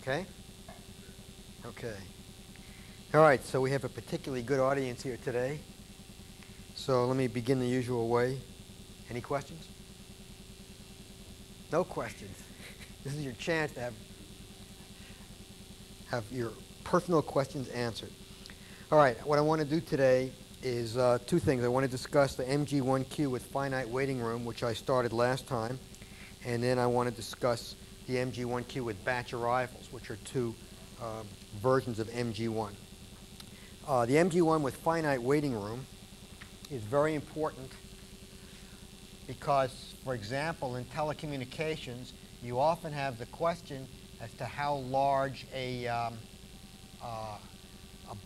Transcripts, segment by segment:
Okay? Okay. All right, so we have a particularly good audience here today. So let me begin the usual way. Any questions? No questions. This is your chance to have your personal questions answered. All right, what I want to do today is two things. I want to discuss the MG1Q with finite waiting room, which I started last time. And then I want to discuss the MG1Q with batch arrivals, which are two versions of MG1. The MG1 with finite waiting room is very important because, for example, in telecommunications, you often have the question as to how large a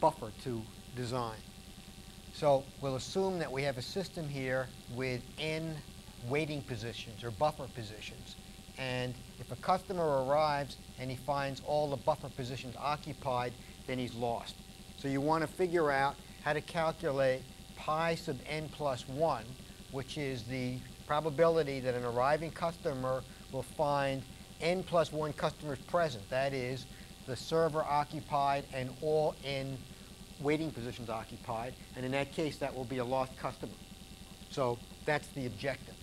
buffer to design. So we'll assume that we have a system here with n waiting positions or buffer positions. And if a customer arrives and he finds all the buffer positions occupied, then he's lost. So you want to figure out how to calculate pi sub n plus 1, which is the probability that an arriving customer will find n plus 1 customers present. That is, the server occupied and all n waiting positions occupied. And in that case, that will be a lost customer. So that's the objective.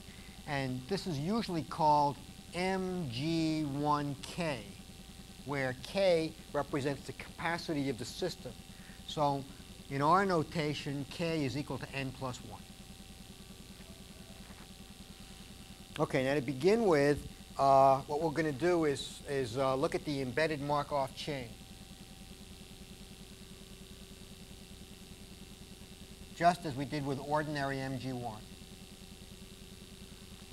And this is usually called MG1K, where K represents the capacity of the system. So in our notation, K is equal to n plus 1. OK, now to begin with, what we're going to do is look at the embedded Markov chain. Just as we did with ordinary MG1.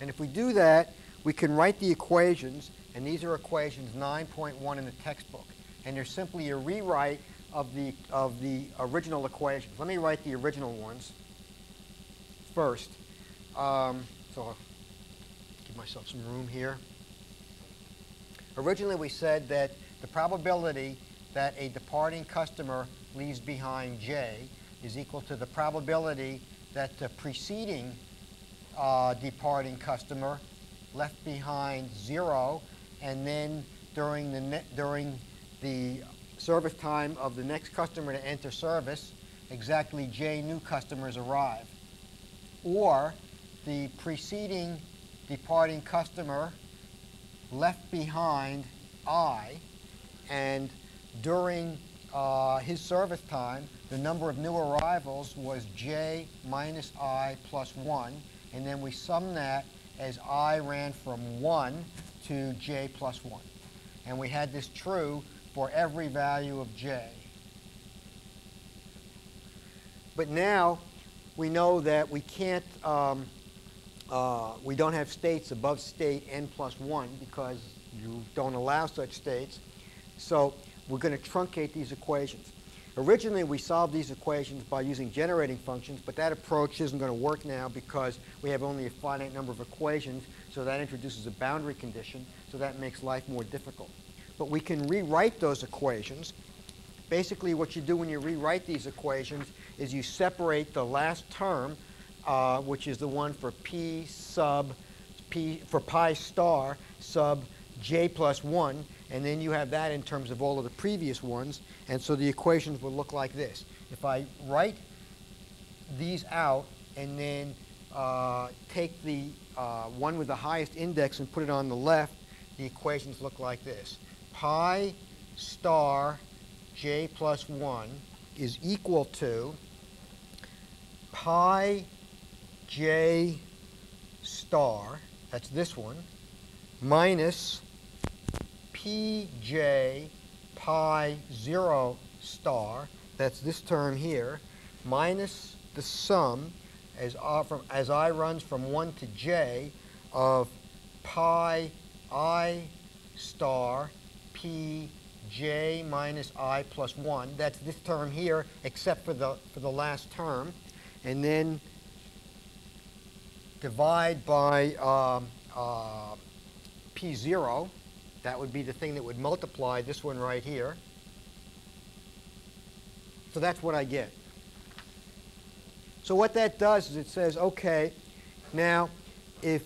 And if we do that, we can write the equations. And these are equations 9.1 in the textbook. And they're simply a rewrite of the original equations. Let me write the original ones first. So I'll give myself some room here. Originally, we said that the probability that a departing customer leaves behind J is equal to the probability that the preceding departing customer left behind 0, and then during the service time of the next customer to enter service, exactly J new customers arrive. Or the preceding departing customer left behind I, and during his service time, the number of new arrivals was J minus I plus 1. And then we sum that as I ran from 1 to J plus 1. And we had this true for every value of J. But now we know that we can't, we don't have states above state n plus 1 because you don't allow such states. So we're going to truncate these equations. Originally, we solved these equations by using generating functions, but that approach isn't going to work now because we have only a finite number of equations, so that introduces a boundary condition, so that makes life more difficult. But we can rewrite those equations. Basically, what you do when you rewrite these equations is you separate the last term, which is the one for pi star sub J plus 1, and then you have that in terms of all of the previous ones. And so the equations will look like this. If I write these out and then take the one with the highest index and put it on the left, the equations look like this. Pi star J plus 1 is equal to pi J star, that's this one, minus pj pi 0 star, that's this term here, minus the sum as I runs from 1 to j of pi I star p j minus I plus 1. That's this term here, except for the last term. And then divide by p0. That would be the thing that would multiply this one right here. So that's what I get. So what that does is it says, OK, now if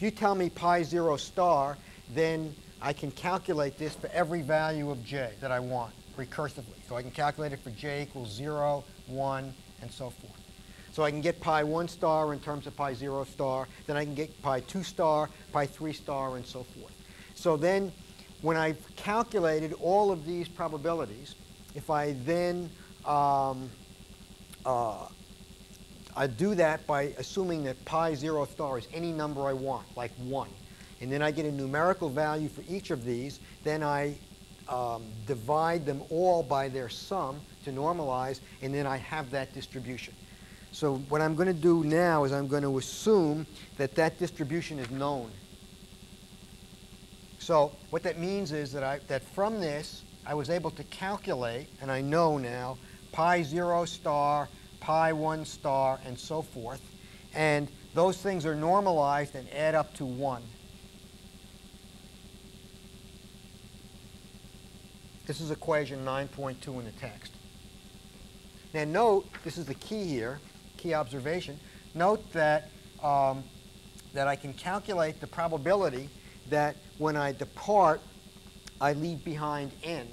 you tell me pi 0 star, then I can calculate this for every value of j that I want recursively. So I can calculate it for j equals 0, 1, and so forth. So I can get pi 1 star in terms of pi 0 star. Then I can get pi 2 star, pi 3 star, and so forth. So then when I've calculated all of these probabilities, if I then I do that by assuming that pi 0 star is any number I want, like 1. And then I get a numerical value for each of these. Then I divide them all by their sum to normalize, and then I have that distribution. So what I'm going to do now is I'm going to assume that that distribution is known. So what that means is that from this, I was able to calculate, and I know now, pi 0 star, pi 1 star, and so forth. And those things are normalized and add up to 1. This is equation 9.2 in the text. Now note, this is the key here, key observation. Note that, that I can calculate the probability that when I depart, I leave behind n.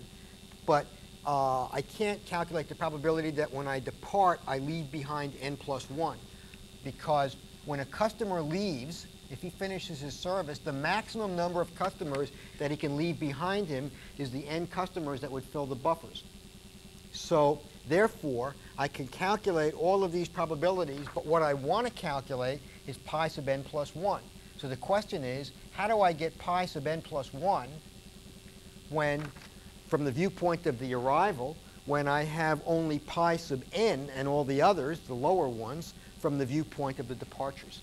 But I can't calculate the probability that when I depart, I leave behind n plus 1. Because when a customer leaves, if he finishes his service, the maximum number of customers that he can leave behind him is the n customers that would fill the buffers. So therefore, I can calculate all of these probabilities, but what I want to calculate is pi sub n plus 1. So the question is, how do I get pi sub n plus 1 when, from the viewpoint of the arrival, when I have only pi sub n and all the others, the lower ones, from the viewpoint of the departures?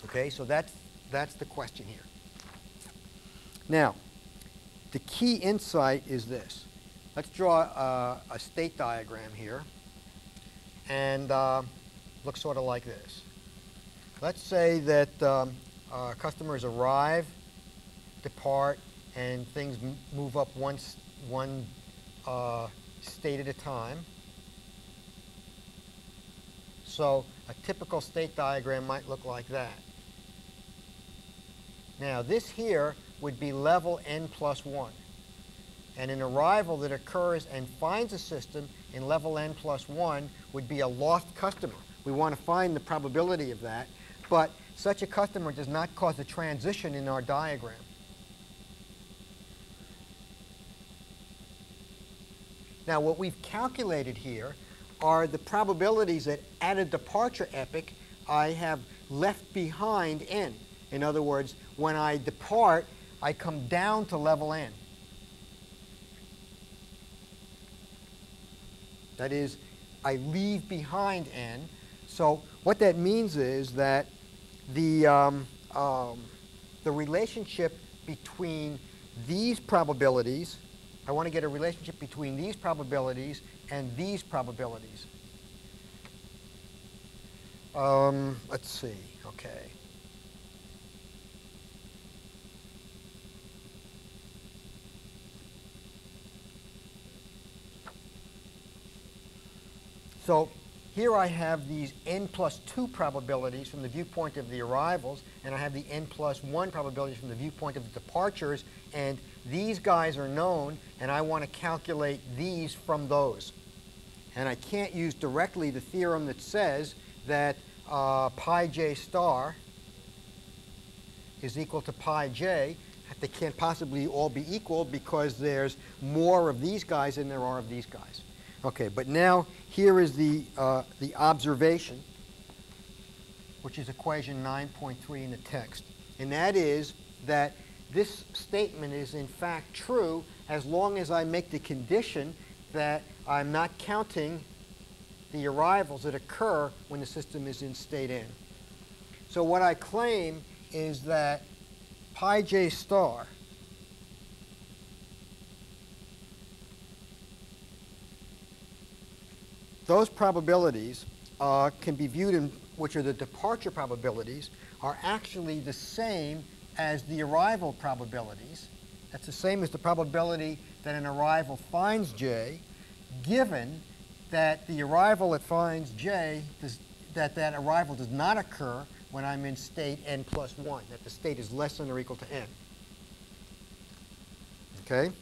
Okay, so that's the question here. Now, the key insight is this. Let's draw a state diagram here, and looks sort of like this. Let's say that customers arrive, depart, and things move up one state at a time. So a typical state diagram might look like that. Now this here would be level n plus 1. And an arrival that occurs and finds a system in level n plus 1 would be a lost customer. We want to find the probability of that. But such a customer does not cause a transition in our diagram. Now what we've calculated here are the probabilities that at a departure epoch I have left behind n. In other words, when I depart, I come down to level n. That is, I leave behind n. So what that means is that the relationship between these probabilities, I want to get a relationship between these probabilities and these probabilities. Let's see, okay. So here I have these n plus 2 probabilities from the viewpoint of the arrivals, and I have the n plus 1 probabilities from the viewpoint of the departures, and these guys are known, and I want to calculate these from those. And I can't use directly the theorem that says that pi j star is equal to pi j. They can't possibly all be equal because there's more of these guys than there are of these guys. Okay, but now here is the observation, which is equation 9.3 in the text. And that is that this statement is in fact true as long as I make the condition that I'm not counting the arrivals that occur when the system is in state n. So what I claim is that pi j star those probabilities can be viewed in, which are the departure probabilities, are actually the same as the arrival probabilities. That's the same as the probability that an arrival finds j, given that the arrival that finds j, that arrival does not occur when I'm in state n plus 1, that the state is less than or equal to n. Okay?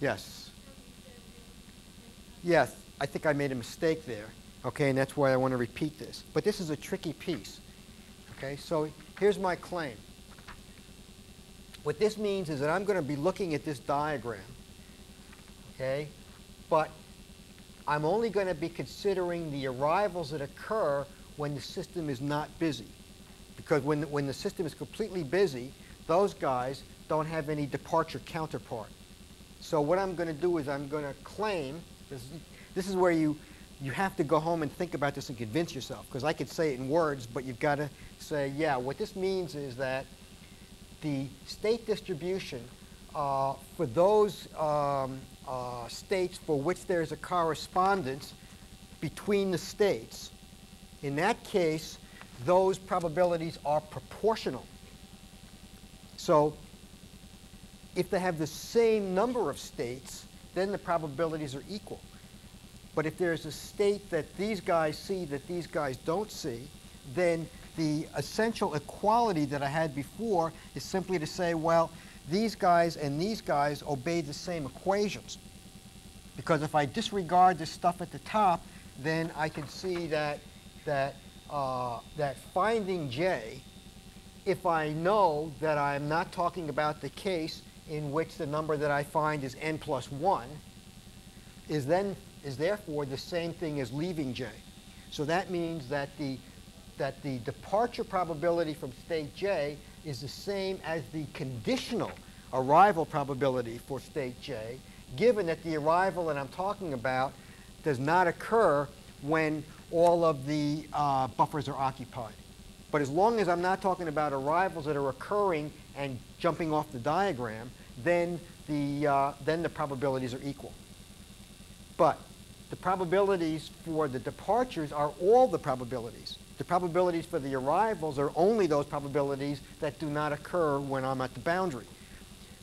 Yes. Yes, I think I made a mistake there. Okay, and that's why I want to repeat this. But this is a tricky piece. Okay, so here's my claim. What this means is that I'm going to be looking at this diagram. Okay? But I'm only going to be considering the arrivals that occur when the system is not busy. Because when the system is completely busy, those guys don't have any departure counterpart. So what I'm going to do is I'm going to claim, this is where you have to go home and think about this and convince yourself. Because I could say it in words, but you've got to say, yeah, what this means is that the state distribution for those states for which there's a correspondence between the states, in that case, those probabilities are proportional. So if they have the same number of states, then the probabilities are equal. But if there's a state that these guys see that these guys don't see, then the essential equality that I had before is simply to say, well, these guys and these guys obey the same equations. Because if I disregard this stuff at the top, then I can see that finding J, if I know that I'm not talking about the case in which the number that I find is n plus 1, is therefore the same thing as leaving J. So that means that the departure probability from state J is the same as the conditional arrival probability for state J, given that the arrival that I'm talking about does not occur when all of the buffers are occupied. But as long as I'm not talking about arrivals that are occurring and jumping off the diagram, then the probabilities are equal. But the probabilities for the departures are all the probabilities. The probabilities for the arrivals are only those probabilities that do not occur when I'm at the boundary.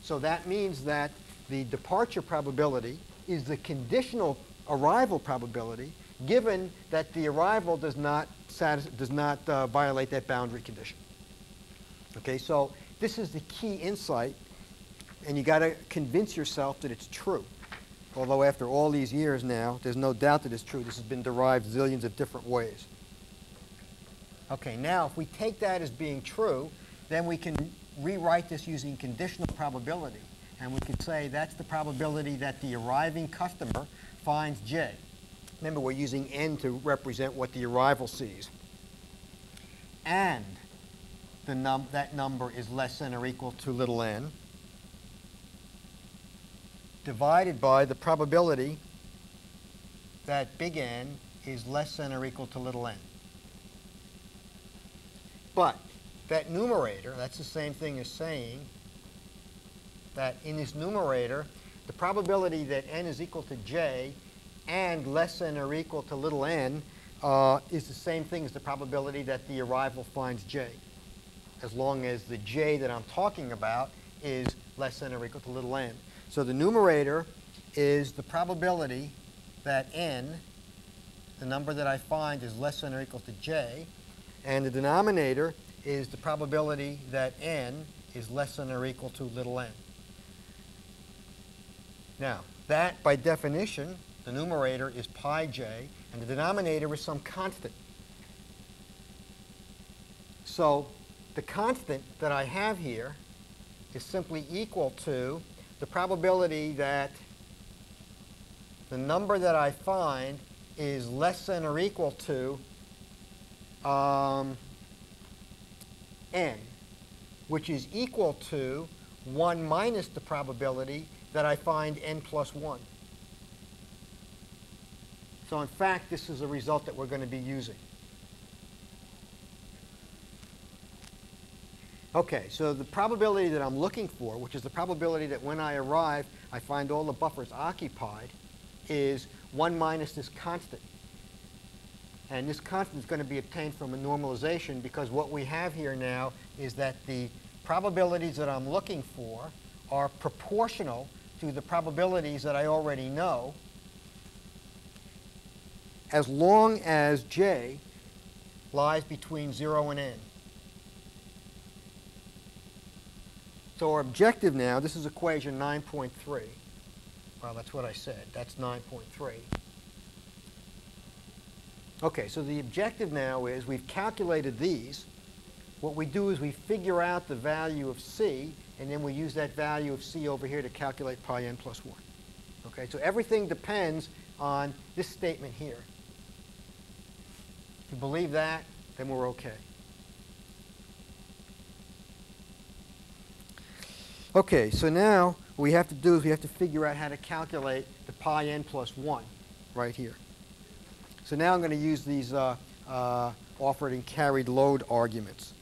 So that means that the departure probability is the conditional arrival probability, given that the arrival does not violate that boundary condition. Okay, so this is the key insight, and you got to convince yourself that it's true. Although after all these years now, there's no doubt that it's true. This has been derived zillions of different ways. Okay, now if we take that as being true, then we can rewrite this using conditional probability. And we could say that's the probability that the arriving customer finds J. Remember, we're using n to represent what the arrival sees. And that number is less than or equal to little n, divided by the probability that big N is less than or equal to little n. But that numerator, that's the same thing as saying that in this numerator, the probability that n is equal to j and less than or equal to little n is the same thing as the probability that the arrival finds j, as long as the j that I'm talking about is less than or equal to little n. So the numerator is the probability that n, the number that I find, is less than or equal to j, and the denominator is the probability that n is less than or equal to little n. Now, that, by definition, the numerator is pi j, and the denominator is some constant. So the constant that I have here is simply equal to the probability that the number that I find is less than or equal to n, which is equal to 1 minus the probability that I find n plus 1. So in fact, this is a result that we're going to be using. Okay, so the probability that I'm looking for, which is the probability that when I arrive, I find all the buffers occupied, is 1 minus this constant. And this constant is going to be obtained from a normalization, because what we have here now is that the probabilities that I'm looking for are proportional to the probabilities that I already know, as long as j lies between 0 and n. So our objective now, this is equation 9.3. Well, that's what I said. That's 9.3. Okay, so the objective now is we've calculated these. What we do is we figure out the value of C, and then we use that value of C over here to calculate pi n plus 1. Okay, so everything depends on this statement here. If you believe that, then we're okay. Okay, so now what we have to do is we have to figure out how to calculate the pi n plus 1 right here. So now I'm going to use these offered and carried load arguments.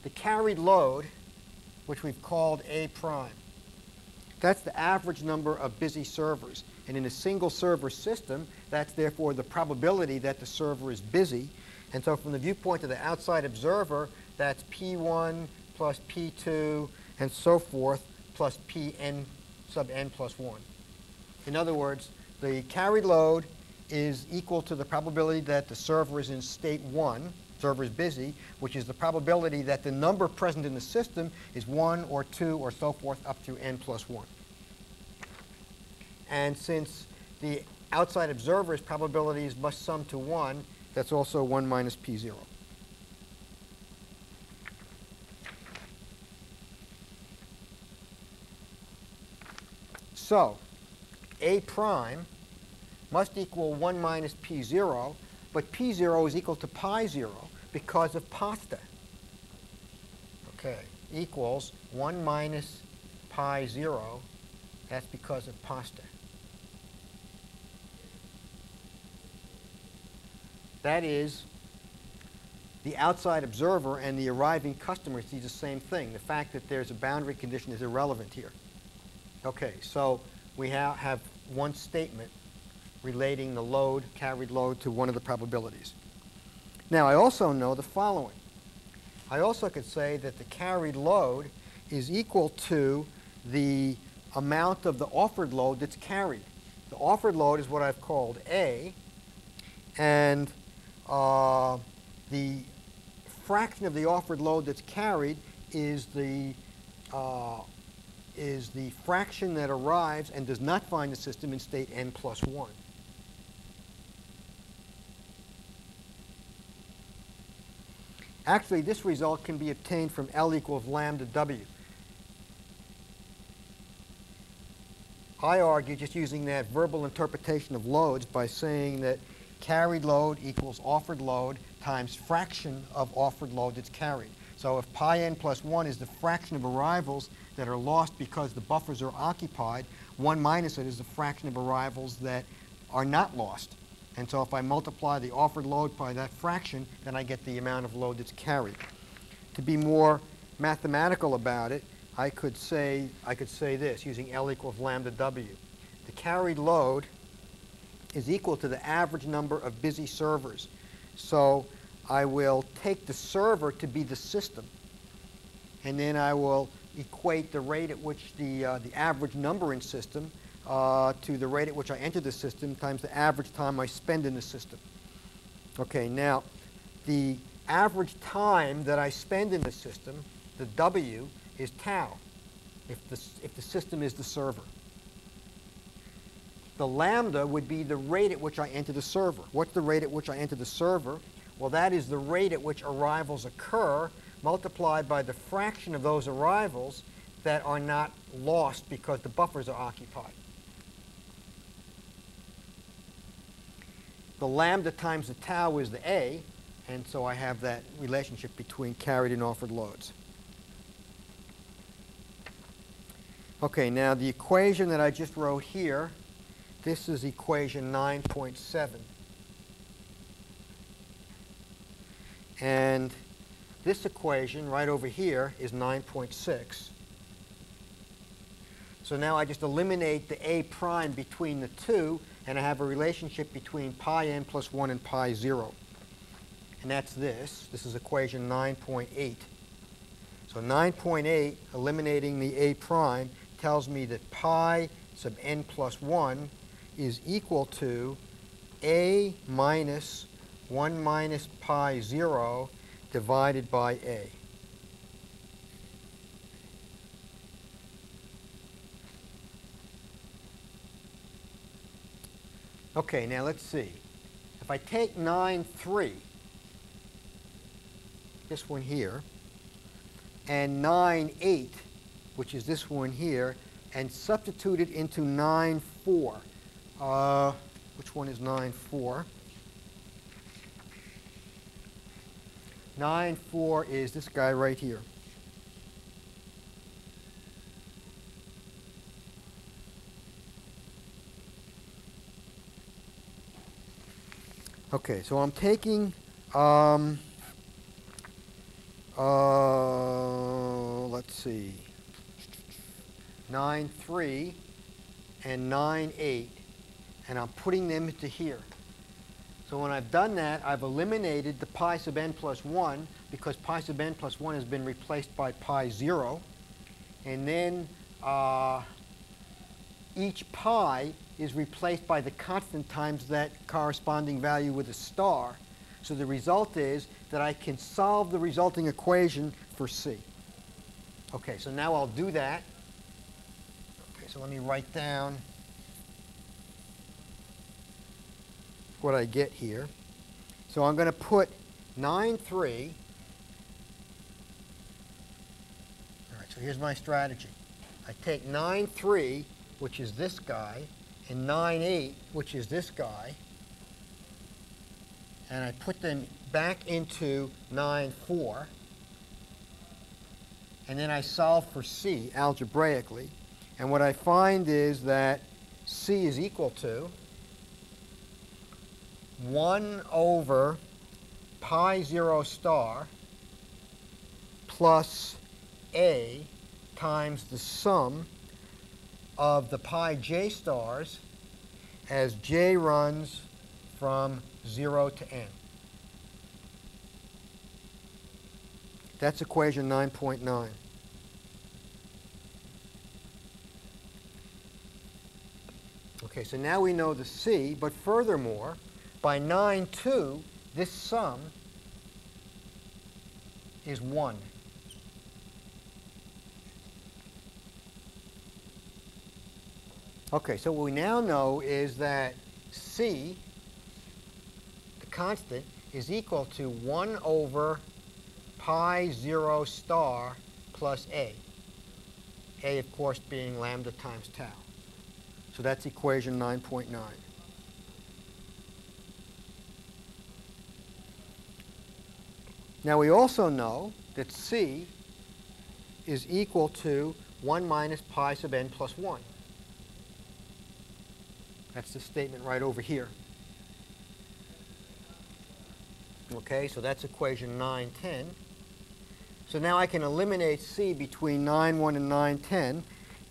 The carried load, which we've called A prime, that's the average number of busy servers. And in a single server system, that's therefore the probability that the server is busy. And so from the viewpoint of the outside observer, that's P1 plus P2 and so forth plus Pn sub n plus 1. In other words, the carried load is equal to the probability that the server is in state 1, server is busy, which is the probability that the number present in the system is 1 or 2 or so forth up through n plus 1. And since the outside observer's probabilities must sum to 1, that's also 1 minus P0. So A prime must equal 1 minus P0, but P0 is equal to pi 0 because of pasta. Okay, equals 1 minus pi 0, that's because of pasta. That is, the outside observer and the arriving customer see the same thing. The fact that there's a boundary condition is irrelevant here. Okay, so we have one statement relating the load, carried load, to one of the probabilities. Now, I also know the following. I also could say that the carried load is equal to the amount of the offered load that's carried. The offered load is what I've called A, and the fraction of the offered load that's carried is the fraction that arrives and does not find the system in state n plus 1. Actually, this result can be obtained from L equals lambda W. I argue just using that verbal interpretation of loads by saying that carried load equals offered load times fraction of offered load that's carried. So if pi n plus 1 is the fraction of arrivals that are lost because the buffers are occupied, 1 minus it is the fraction of arrivals that are not lost. And so if I multiply the offered load by that fraction, then I get the amount of load that's carried. To be more mathematical about it, I could say this using L equals lambda W. The carried load is equal to the average number of busy servers. So I will take the server to be the system, and then I will equate the rate at which the average number in system to the rate at which I enter the system times the average time I spend in the system. Okay, now the average time that I spend in the system, the W, is tau, if the system is the server. The lambda would be the rate at which I enter the server. What's the rate at which I enter the server? Well, that is the rate at which arrivals occur multiplied by the fraction of those arrivals that are not lost because the buffers are occupied. The lambda times the tau is the A, and so I have that relationship between carried and offered loads. Okay, now the equation that I just wrote here, this is equation 9.7. And this equation right over here is 9.6. So now I just eliminate the A prime between the two, and I have a relationship between pi n plus 1 and pi 0. And that's this. This is equation 9.8. So 9.8, eliminating the A prime, tells me that pi sub n plus 1 is equal to A minus 1 minus pi 0 divided by A. Okay, now let's see. If I take 9, 3, this one here, and 9, 8, which is this one here, and substitute it into 9, 4. Which one is 9, 4? 9, 4 is this guy right here. Okay, so I'm taking, let's see, 9, 3 and 9, 8, and I'm putting them into here. So when I've done that, I've eliminated the pi sub n plus 1 because pi sub n plus 1 has been replaced by pi 0. And then each pi is replaced by the constant times that corresponding value with a star. So the result is that I can solve the resulting equation for C. Okay, so now I'll do that. Okay, so let me write down what I get here. So I'm going to put 9, 3. All right, so here's my strategy. I take 9, 3, which is this guy, and 9, 8, which is this guy, and I put them back into 9, 4, and then I solve for C algebraically, and what I find is that C is equal to 1 over pi 0 star plus A times the sum of the pi j stars as j runs from 0 to n. That's equation 9.9. Okay, so now we know the C, but furthermore, by 9, 2, this sum is 1. Okay, so what we now know is that C, the constant, is equal to 1 over pi 0 star plus A. A, of course, being lambda times tau. So that's equation 9.9. Now we also know that C is equal to 1 minus pi sub n plus 1. That's the statement right over here. Okay, so that's equation 9.10. So now I can eliminate C between 9.1 and 9.10,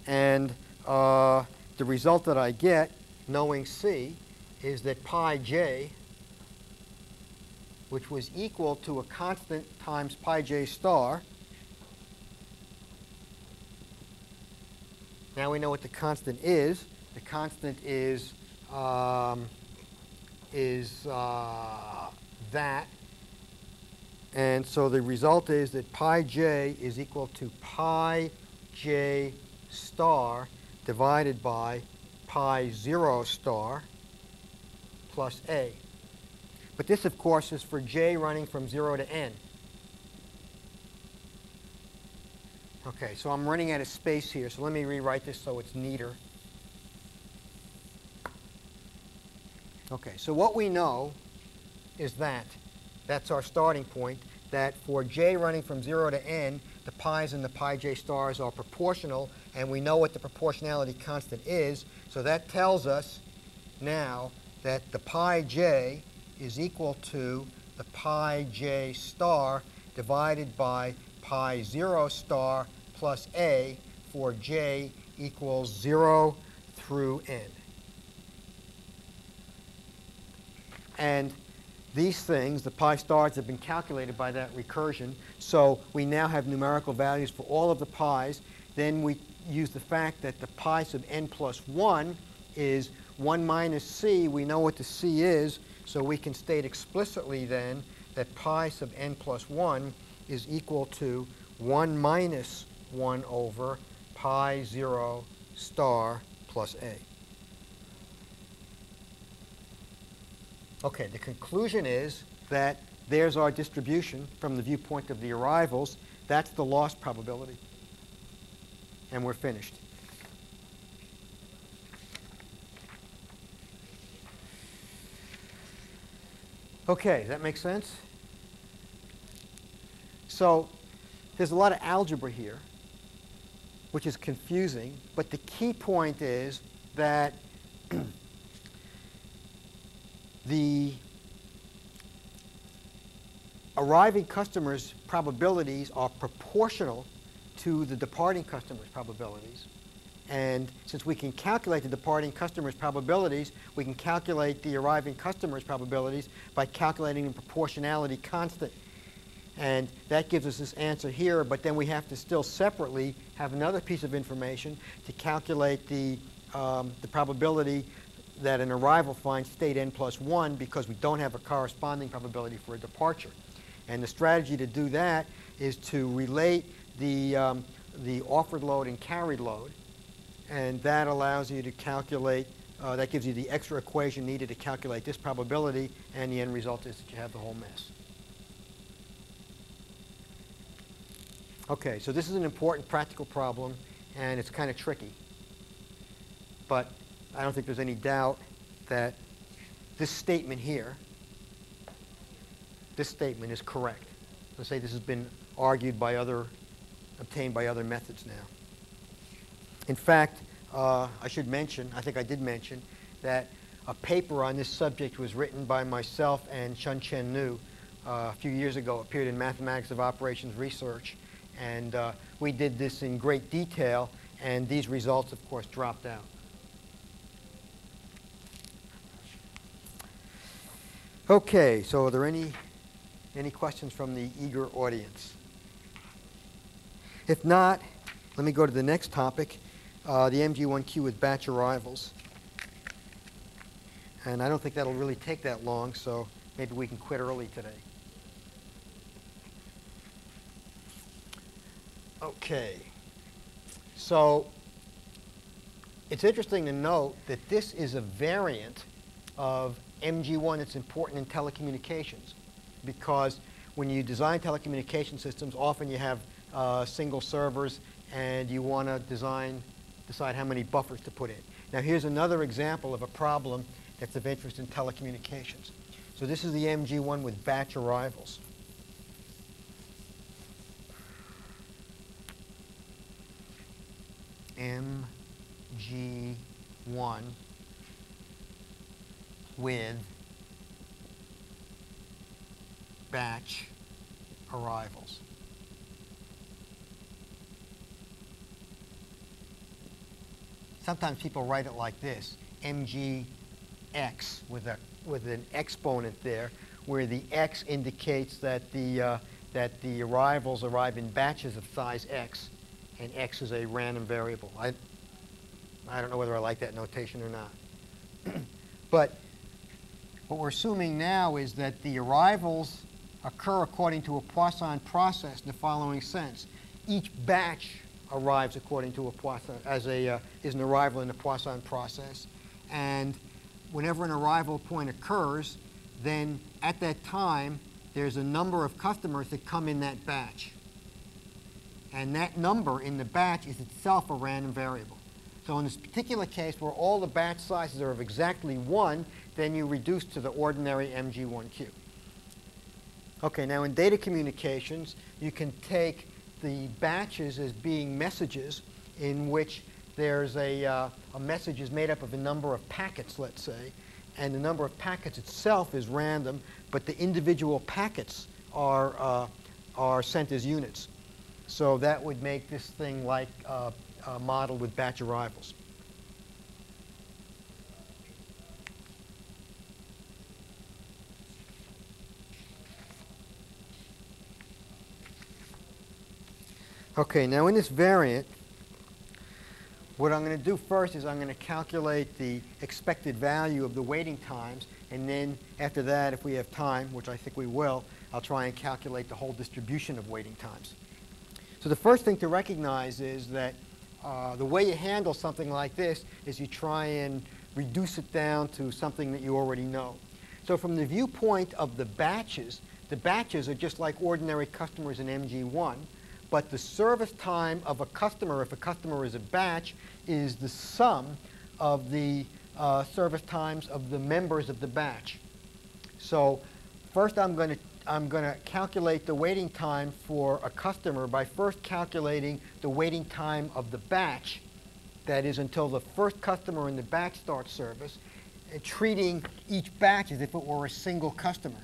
and the result that I get, knowing C, is that pi j, which was equal to a constant times pi j star. Now we know what the constant is. The constant is that. And so the result is that pi j is equal to pi j star divided by pi 0 star plus A. But this, of course, is for j running from 0 to n. Okay, so I'm running out of space here, so let me rewrite this so it's neater. Okay, so what we know is that, that's our starting point, that for j running from 0 to n, the pi's and the pi j stars are proportional, and we know what the proportionality constant is, so that tells us now that the pi j is equal to the pi j star divided by pi 0 star plus A for j equals 0 through n. And these things, the pi stars, have been calculated by that recursion. So we now have numerical values for all of the pi's. Then we use the fact that the pi sub n plus 1 is 1 minus c. We know what the c is, so we can state explicitly then that pi sub n plus 1 is equal to 1 minus 1 over pi 0 star plus A. Okay, the conclusion is that there's our distribution from the viewpoint of the arrivals. That's the loss probability. And we're finished. Okay, does that make sense? So there's a lot of algebra here, which is confusing. But the key point is that the arriving customers' probabilities are proportional to the departing customers' probabilities. And since we can calculate the departing customers' probabilities, we can calculate the arriving customers' probabilities by calculating the proportionality constant. And that gives us this answer here, but then we have to still separately have another piece of information to calculate the probability that an arrival finds state n plus 1 because we don't have a corresponding probability for a departure. And the strategy to do that is to relate the offered load and carried load. And that allows you to calculate, that gives you the extra equation needed to calculate this probability, and the end result is that you have the whole mess. Okay, so this is an important practical problem, and it's kind of tricky. But I don't think there's any doubt that this statement here, this statement is correct. Let's say this has been argued by obtained by other methods now. In fact, I should mention, I think I did mention, that a paper on this subject was written by myself and Shun-Chen Nu a few years ago, appeared in Mathematics of Operations Research. And we did this in great detail, and these results, of course, dropped out. Okay, so are there any questions from the eager audience? If not, let me go to the next topic, the MG1Q with batch arrivals. And I don't think that'll really take that long, so maybe we can quit early today. Okay, so it's interesting to note that this is a variant of MG1 that's important in telecommunications, because when you design telecommunication systems, often you have single servers, and you want to decide how many buffers to put in. Now here's another example of a problem that's of interest in telecommunications. So this is the MG1 with batch arrivals. MG1 with batch arrivals. Sometimes people write it like this, MGX with an exponent there, where the X indicates that the arrivals arrive in batches of size X, and X is a random variable. I don't know whether I like that notation or not. But what we're assuming now is that the arrivals occur according to a Poisson process in the following sense. Each batch arrives according to a Poisson, is an arrival in the Poisson process. And whenever an arrival point occurs, then at that time, there's a number of customers that come in that batch. And that number in the batch is itself a random variable. So in this particular case, where all the batch sizes are of exactly 1, then you reduce to the ordinary MG1Q. Okay, now in data communications, you can take the batches as being messages in which there's a message is made up of a number of packets, let's say, and the number of packets itself is random, but the individual packets are sent as units. So that would make this thing like a model with batch arrivals. Okay, now in this variant, what I'm going to do first is I'm going to calculate the expected value of the waiting times, and then after that, if we have time, which I think we will, I'll try and calculate the whole distribution of waiting times. So the first thing to recognize is that the way you handle something like this is you try and reduce it down to something that you already know. So from the viewpoint of the batches are just like ordinary customers in MG1, but the service time of a customer, if a customer is a batch, is the sum of the service times of the members of the batch. So first I'm going to calculate the waiting time for a customer by first calculating the waiting time of the batch, that is until the first customer in the batch starts service, and treating each batch as if it were a single customer.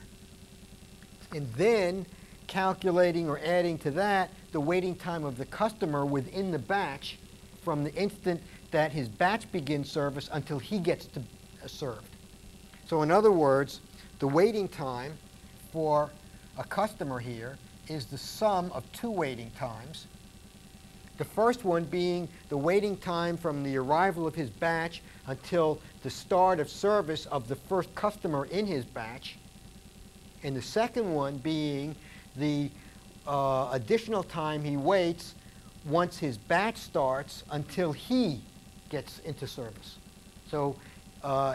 And then calculating or adding to that the waiting time of the customer within the batch from the instant that his batch begins service until he gets to served. So in other words, the waiting time for a customer here is the sum of two waiting times. The first one being the waiting time from the arrival of his batch until the start of service of the first customer in his batch. And the second one being the additional time he waits once his batch starts until he gets into service. So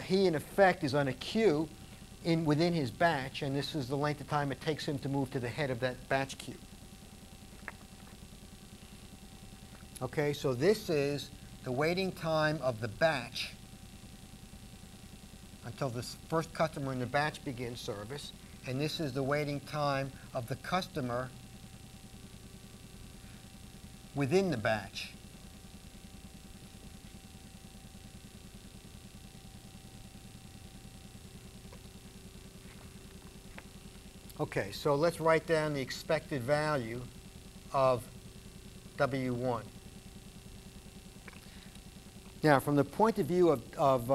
he, in effect, is on a queue within his batch, and this is the length of time it takes him to move to the head of that batch queue. Okay, so this is the waiting time of the batch until the first customer in the batch begins service, and this is the waiting time of the customer within the batch. Okay, so let's write down the expected value of W1. Now, from the point of view of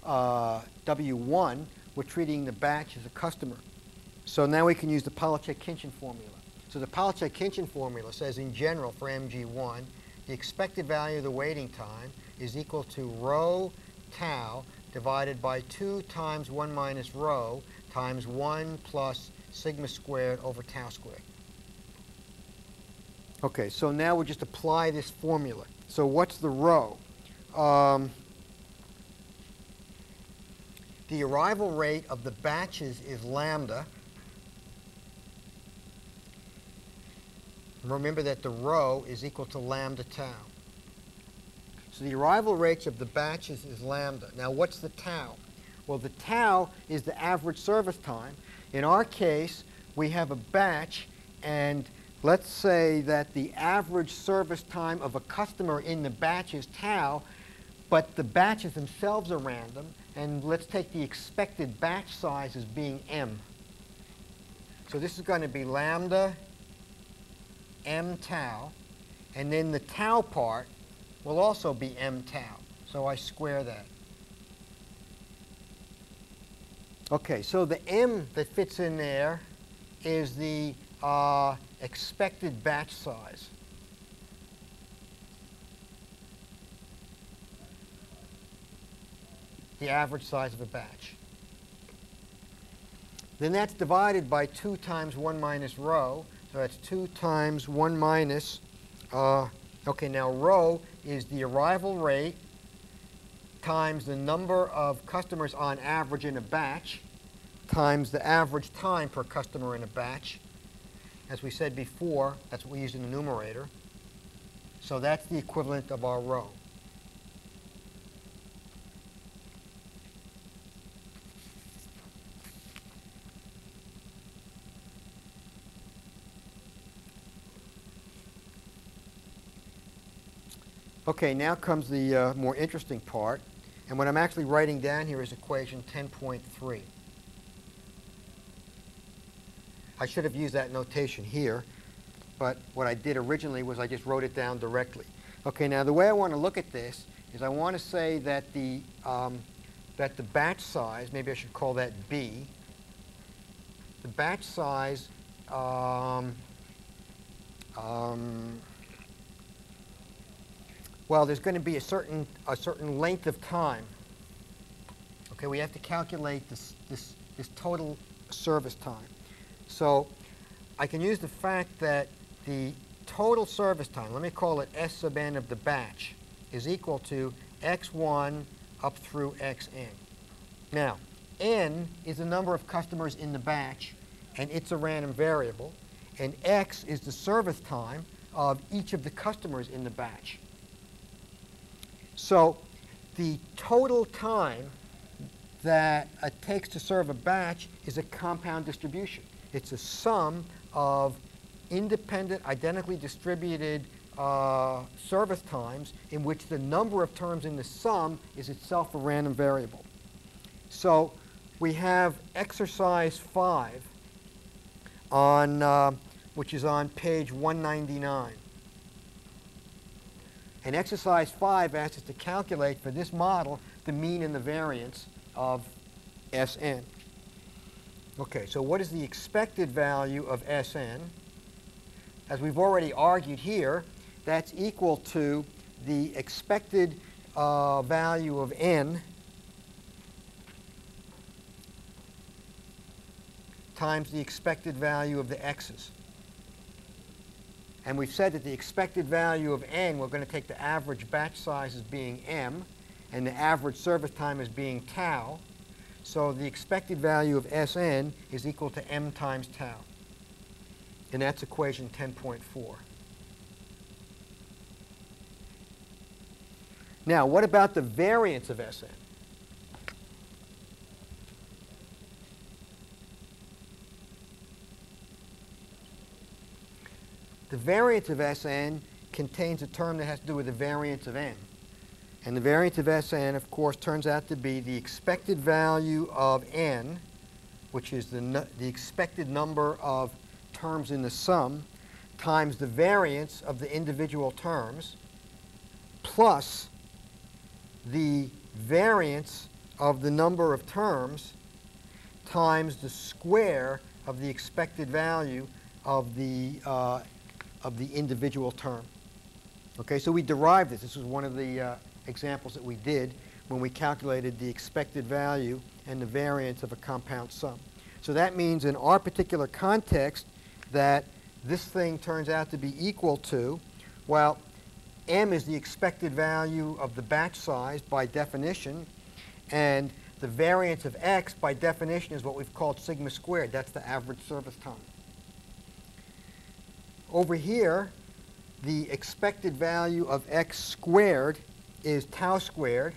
W1, we're treating the batch as a customer. So now we can use the Pollaczek-Khinchin formula. So the Pollaczek-Khinchin formula says, in general, for MG1, the expected value of the waiting time is equal to rho tau divided by 2 times 1 minus rho times 1 plus sigma squared over tau squared. Okay, so now we'll just apply this formula. So what's the rho? The arrival rate of the batches is lambda. Remember that the rho is equal to lambda tau. So the arrival rates of the batches is lambda. Now what's the tau? Well, the tau is the average service time. In our case, we have a batch, and let's say that the average service time of a customer in the batch is tau, but the batches themselves are random, and let's take the expected batch size as being m. So this is going to be lambda m tau, and then the tau part will also be m tau. So I square that. Okay, so the m that fits in there is the expected batch size. The average size of a batch. Then that's divided by 2 times 1 minus rho. So that's 2 times 1 minus, okay, now rho is the arrival rate times the number of customers on average in a batch times the average time per customer in a batch. As we said before, that's what we use in the numerator. So that's the equivalent of our rho. Okay, now comes the more interesting part. And what I'm actually writing down here is equation 10.3. I should have used that notation here, but what I did originally was I just wrote it down directly. Okay, now the way I want to look at this is I want to say that the batch size, maybe I should call that B, the batch size well, there's going to be a certain length of time. Okay, we have to calculate this total service time. So I can use the fact that the total service time, let me call it S sub n of the batch, is equal to x1 up through xn. Now, n is the number of customers in the batch, and it's a random variable. And x is the service time of each of the customers in the batch. So the total time that it takes to serve a batch is a compound distribution. It's a sum of independent, identically distributed service times in which the number of terms in the sum is itself a random variable. So we have exercise 5 on, which is on page 199. And exercise 5 asks us to calculate for this model the mean and the variance of Sn. Okay, so what is the expected value of Sn? As we've already argued here, that's equal to the expected value of n times the expected value of the x's. And we've said that the expected value of n, we're going to take the average batch size as being m, and the average service time as being tau. So the expected value of Sn is equal to m times tau. And that's equation 10.4. Now, what about the variance of Sn? The variance of Sn contains a term that has to do with the variance of n. And the variance of Sn, of course, turns out to be the expected value of n, which is the expected number of terms in the sum, times the variance of the individual terms, plus the variance of the number of terms times the square of the expected value of the individual term. Okay, so we derived this. This was one of the examples that we did when we calculated the expected value and the variance of a compound sum. So that means in our particular context that this thing turns out to be equal to, well, m is the expected value of the batch size by definition, and the variance of x by definition is what we've called sigma squared. That's the average service time. Over here, the expected value of x squared is tau squared,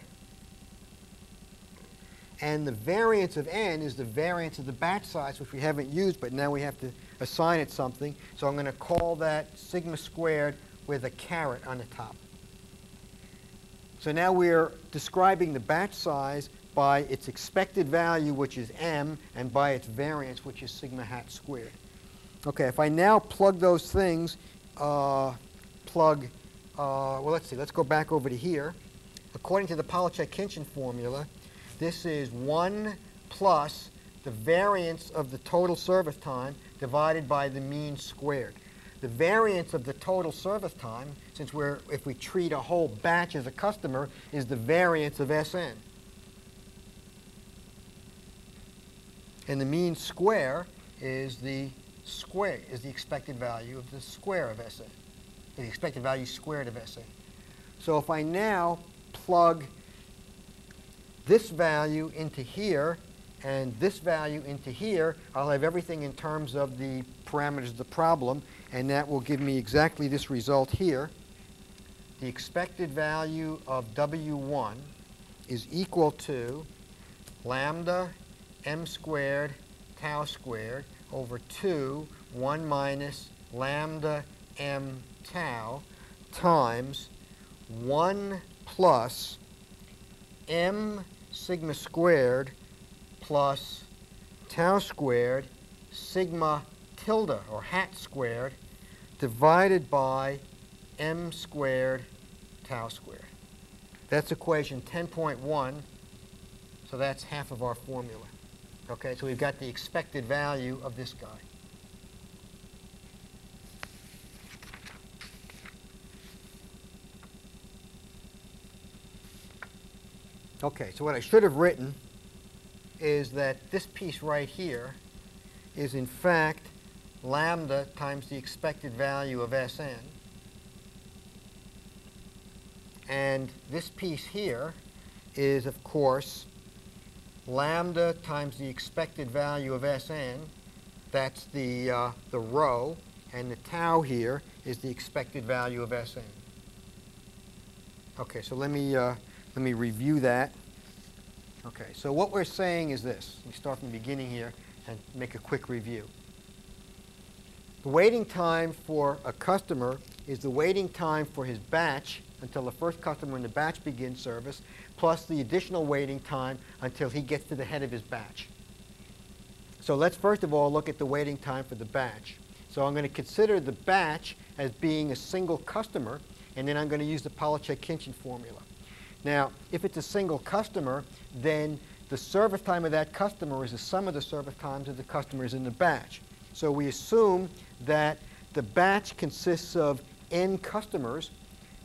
and the variance of n is the variance of the batch size, which we haven't used, but now we have to assign it something. So I'm going to call that sigma squared with a caret on the top. So now we're describing the batch size by its expected value, which is m, and by its variance, which is sigma hat squared. Okay, if I now plug those things, well, let's see. Let's go back over to here. According to the Pollaczek-Kinchin formula, this is 1 plus the variance of the total service time divided by the mean squared. The variance of the total service time, since if we treat a whole batch as a customer, is the variance of Sn. And the mean square is the expected value of the square of Sn, the expected value squared of Sn. So if I now plug this value into here and this value into here, I'll have everything in terms of the parameters of the problem, and that will give me exactly this result here. The expected value of W1 is equal to lambda m squared tau squared over 2, 1 minus lambda m tau times 1 plus m sigma squared plus tau squared sigma tilde, or hat squared, divided by m squared tau squared. That's equation 10.1, so that's half of our formula. Okay, so we've got the expected value of this guy. Okay, so what I should have written is that this piece right here is in fact lambda times the expected value of Sn. And this piece here is, of course, lambda times the expected value of Sn, that's the rho, and the tau here is the expected value of Sn. Okay, so let me review that. Okay, so what we're saying is this. Let me start from the beginning here and make a quick review. The waiting time for a customer is the waiting time for his batch until the first customer in the batch begins service, plus the additional waiting time until he gets to the head of his batch. So let's first of all look at the waiting time for the batch. So I'm going to consider the batch as being a single customer, and then I'm going to use the Pollaczek-Kinchin formula. Now, if it's a single customer, then the service time of that customer is the sum of the service times of the customers in the batch. So we assume that the batch consists of n customers,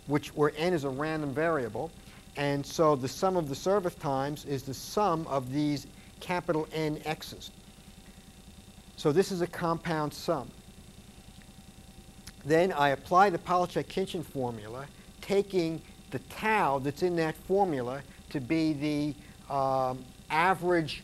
where n is a random variable, and so the sum of the service times is the sum of these capital N x's. So this is a compound sum. Then I apply the Pollaczek-Kinchin formula, taking the tau that's in that formula to be the average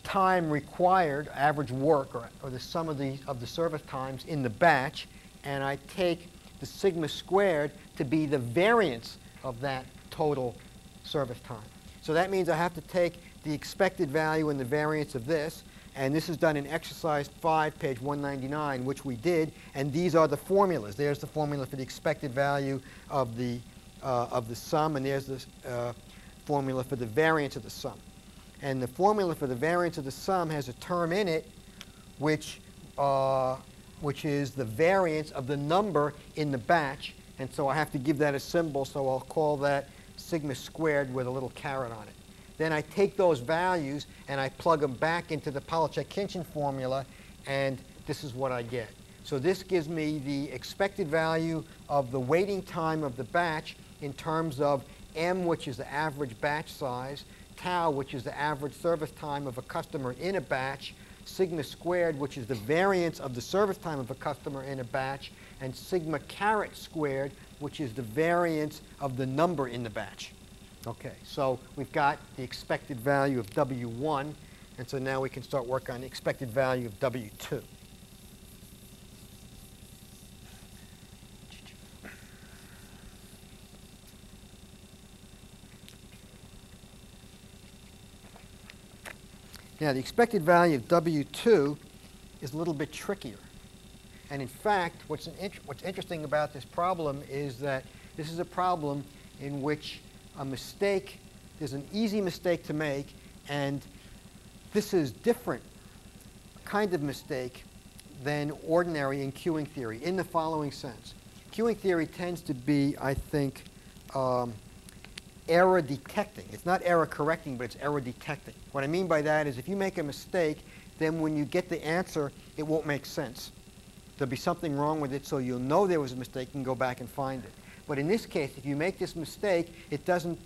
time required, average work, or the sum of the service times in the batch, and I take the sigma squared to be the variance of that total service time. So that means I have to take the expected value and the variance of this, and this is done in exercise 5, page 199, which we did, and these are the formulas. There's the formula for the expected value of the sum, and there's the formula for the variance of the sum. And the formula for the variance of the sum has a term in it which is the variance of the number in the batch, and so I have to give that a symbol, so I'll call that sigma squared with a little caret on it. Then I take those values and I plug them back into the Pollaczek-Kinchin formula, and this is what I get. So this gives me the expected value of the waiting time of the batch in terms of m, which is the average batch size, tau, which is the average service time of a customer in a batch, sigma squared, which is the variance of the service time of a customer in a batch, and sigma caret squared, which is the variance of the number in the batch. Okay, so we've got the expected value of W1, and so now we can start work on the expected value of W2. Now, the expected value of W2 is a little bit trickier. And in fact, what's interesting about this problem is that this is a problem in which a mistake, there's an easy mistake to make, and this is different kind of mistake than ordinary in queuing theory in the following sense. Queuing theory tends to be, I think, error detecting. It's not error correcting, but it's error detecting. What I mean by that is if you make a mistake, then when you get the answer, it won't make sense. There'll be something wrong with it, so you'll know there was a mistake and go back and find it. But in this case, if you make this mistake, it doesn't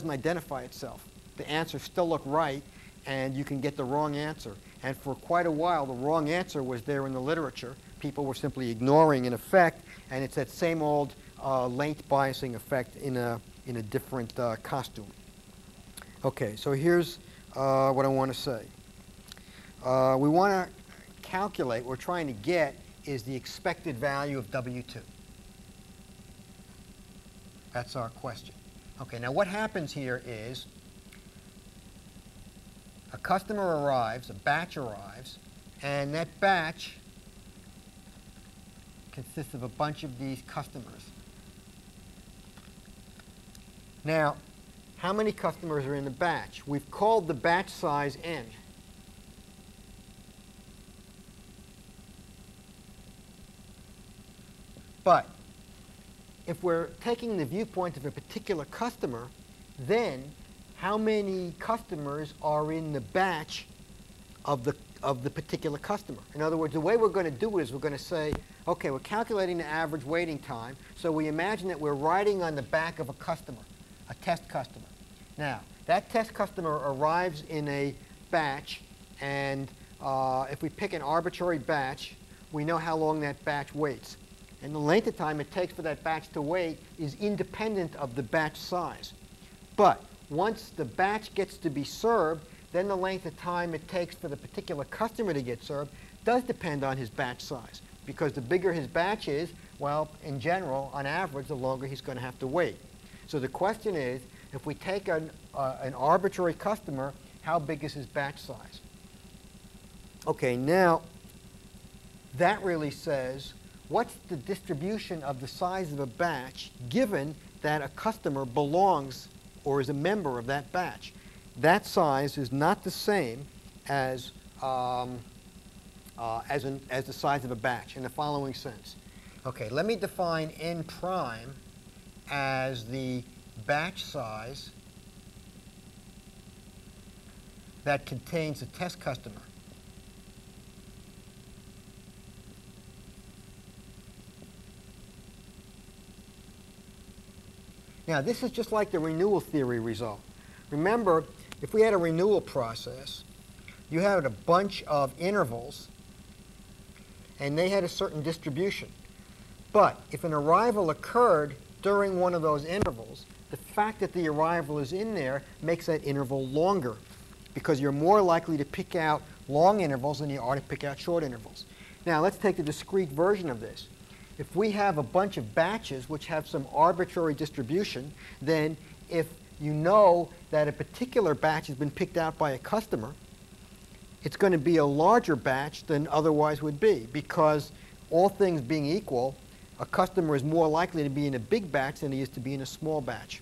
identify itself. The answers still look right, and you can get the wrong answer. And for quite a while, the wrong answer was there in the literature. People were simply ignoring an effect, and it's that same old length biasing effect in a different costume. Okay, so here's what I want to say. We want to calculate, what we're trying to get is the expected value of W2. That's our question. Okay, now what happens here is a customer arrives, a batch arrives, and that batch consists of a bunch of these customers. Now, how many customers are in the batch? We've called the batch size n. But if we're taking the viewpoint of a particular customer, then how many customers are in the batch of the particular customer? In other words, the way we're going to do it is we're going to say, okay, we're calculating the average waiting time, so we imagine that we're riding on the back of a customer, a test customer. Now, that test customer arrives in a batch, and if we pick an arbitrary batch, we know how long that batch waits. And the length of time it takes for that batch to wait is independent of the batch size. But once the batch gets to be served, then the length of time it takes for the particular customer to get served does depend on his batch size. Because the bigger his batch is, well, in general, on average, the longer he's going to have to wait. So the question is, if we take an arbitrary customer, how big is his batch size? Okay, now, that really says, what's the distribution of the size of a batch given that a customer belongs or is a member of that batch? That size is not the same as the size of a batch in the following sense. Okay, let me define n prime as the batch size that contains a test customer. Now, this is just like the renewal theory result. Remember, if we had a renewal process, you had a bunch of intervals, and they had a certain distribution. But if an arrival occurred during one of those intervals, the fact that the arrival is in there makes that interval longer, because you're more likely to pick out long intervals than you are to pick out short intervals. Now, let's take the discrete version of this. If we have a bunch of batches which have some arbitrary distribution, then if you know that a particular batch has been picked out by a customer, it's going to be a larger batch than otherwise would be, because all things being equal, a customer is more likely to be in a big batch than he is to be in a small batch.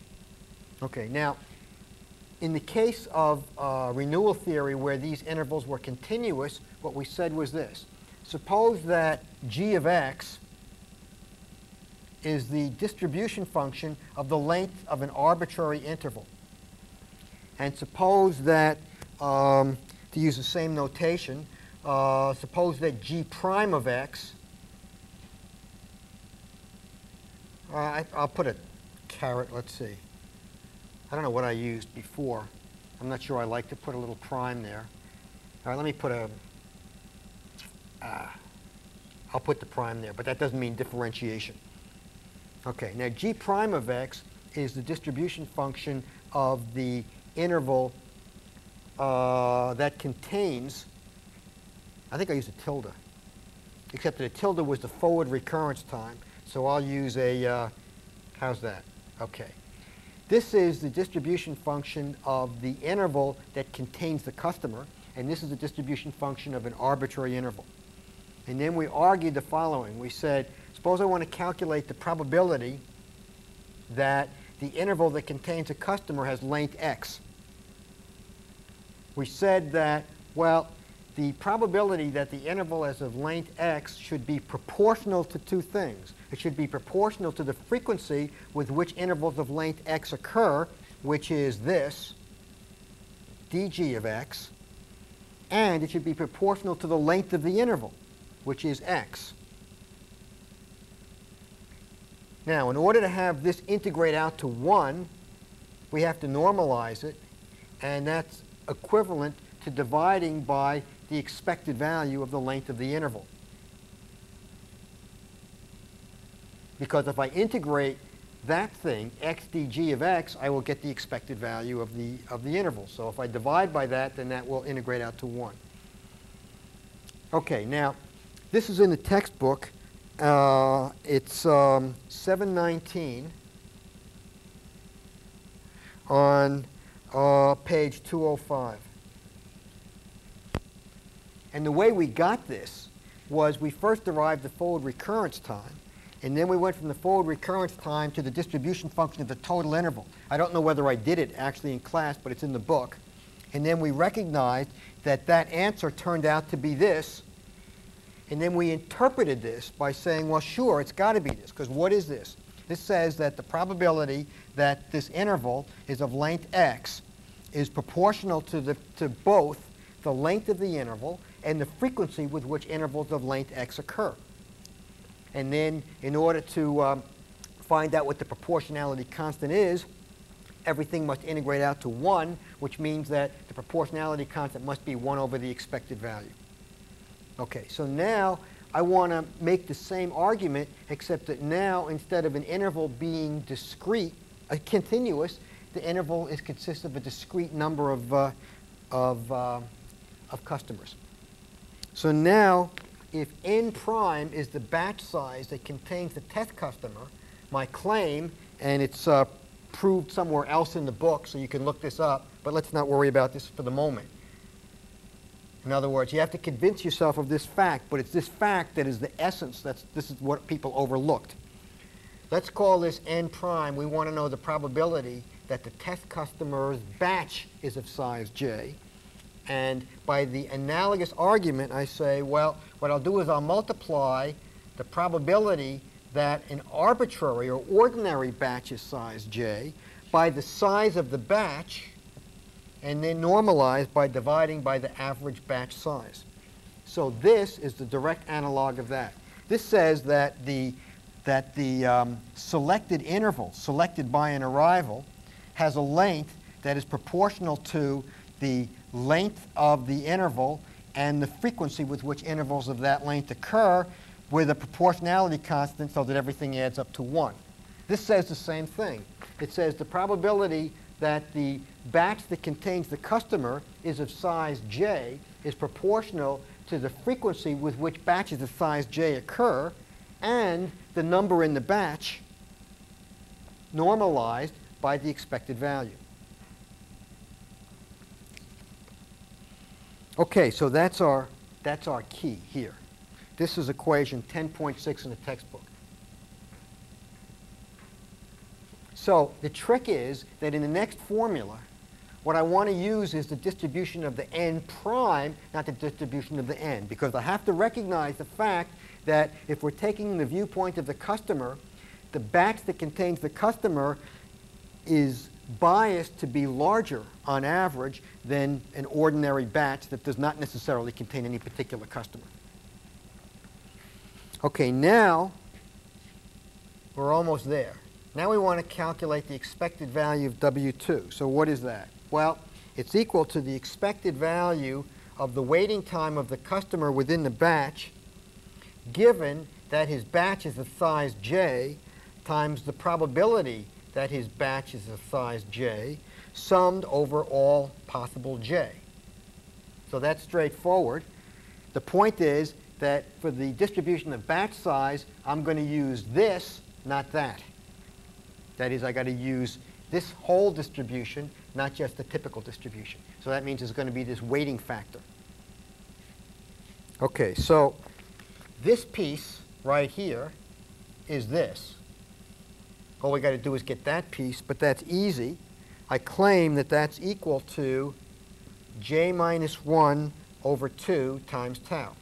Okay, now, in the case of renewal theory where these intervals were continuous, what we said was this. Suppose that g of x is the distribution function of the length of an arbitrary interval. And suppose that, to use the same notation, suppose that g prime of x, I'll put a caret, let's see. I don't know what I used before. I'm not sure I like to put a little prime there. All right, let me put a, I'll put the prime there, but that doesn't mean differentiation. Okay, now g prime of x is the distribution function of the interval that contains, I think I used a tilde, except that a tilde was the forward recurrence time. So I'll use a, how's that? Okay. This is the distribution function of the interval that contains the customer, and this is the distribution function of an arbitrary interval. And then we argued the following. We said, suppose I want to calculate the probability that the interval that contains a customer has length x. We said that, well, the probability that the interval is of length x should be proportional to two things. It should be proportional to the frequency with which intervals of length x occur, which is this, dg of x, and it should be proportional to the length of the interval, which is x. Now, in order to have this integrate out to 1, we have to normalize it, and that's equivalent to dividing by the expected value of the length of the interval. Because if I integrate that thing, x dg of x, I will get the expected value of the interval. So if I divide by that, then that will integrate out to 1. Okay, now, this is in the textbook. It's 719 on page 205. And the way we got this was we first derived the forward recurrence time, and then we went from the forward recurrence time to the distribution function of the total interval. I don't know whether I did it actually in class, but it's in the book. And then we recognized that that answer turned out to be this. And then we interpreted this by saying, well, sure, it's got to be this, because what is this? This says that the probability that this interval is of length x is proportional to both the length of the interval and the frequency with which intervals of length x occur. And then in order to find out what the proportionality constant is, everything must integrate out to 1, which means that the proportionality constant must be 1 over the expected value. Okay, so now I want to make the same argument, except that now instead of an interval being discrete, continuous, the interval is consists of a discrete number of customers. So now, if n prime is the batch size that contains the test customer, my claim, and it's proved somewhere else in the book, so you can look this up, but let's not worry about this for the moment. In other words, you have to convince yourself of this fact, but it's this fact that is the essence. This is what people overlooked. Let's call this n prime. We want to know the probability that the test customer's batch is of size j. And by the analogous argument, I say, well, what I'll do is I'll multiply the probability that an arbitrary or ordinary batch is size j by the size of the batch, and then normalize by dividing by the average batch size. So this is the direct analog of that. This says that the selected interval, selected by an arrival, has a length that is proportional to the length of the interval and the frequency with which intervals of that length occur, with a proportionality constant so that everything adds up to 1. This says the same thing. It says the probability that the batch that contains the customer is of size j is proportional to the frequency with which batches of size j occur and the number in the batch normalized by the expected value. Okay, so that's our key here. This is equation 10.6 in the textbook. So the trick is that in the next formula, what I want to use is the distribution of the n prime, not the distribution of the n, because I have to recognize the fact that if we're taking the viewpoint of the customer, the batch that contains the customer is biased to be larger on average than an ordinary batch that does not necessarily contain any particular customer. Okay, now we're almost there. Now we want to calculate the expected value of W2. So what is that? Well, it's equal to the expected value of the waiting time of the customer within the batch, given that his batch is of size j, times the probability that his batch is of size j, summed over all possible j. So that's straightforward. The point is that for the distribution of batch size, I'm going to use this, not that. That is, I got to use this whole distribution, not just the typical distribution. So that means there's going to be this weighting factor. Okay, so this piece right here is this. All we got to do is get that piece, but that's easy. I claim that that's equal to j minus 1 over 2 times tau.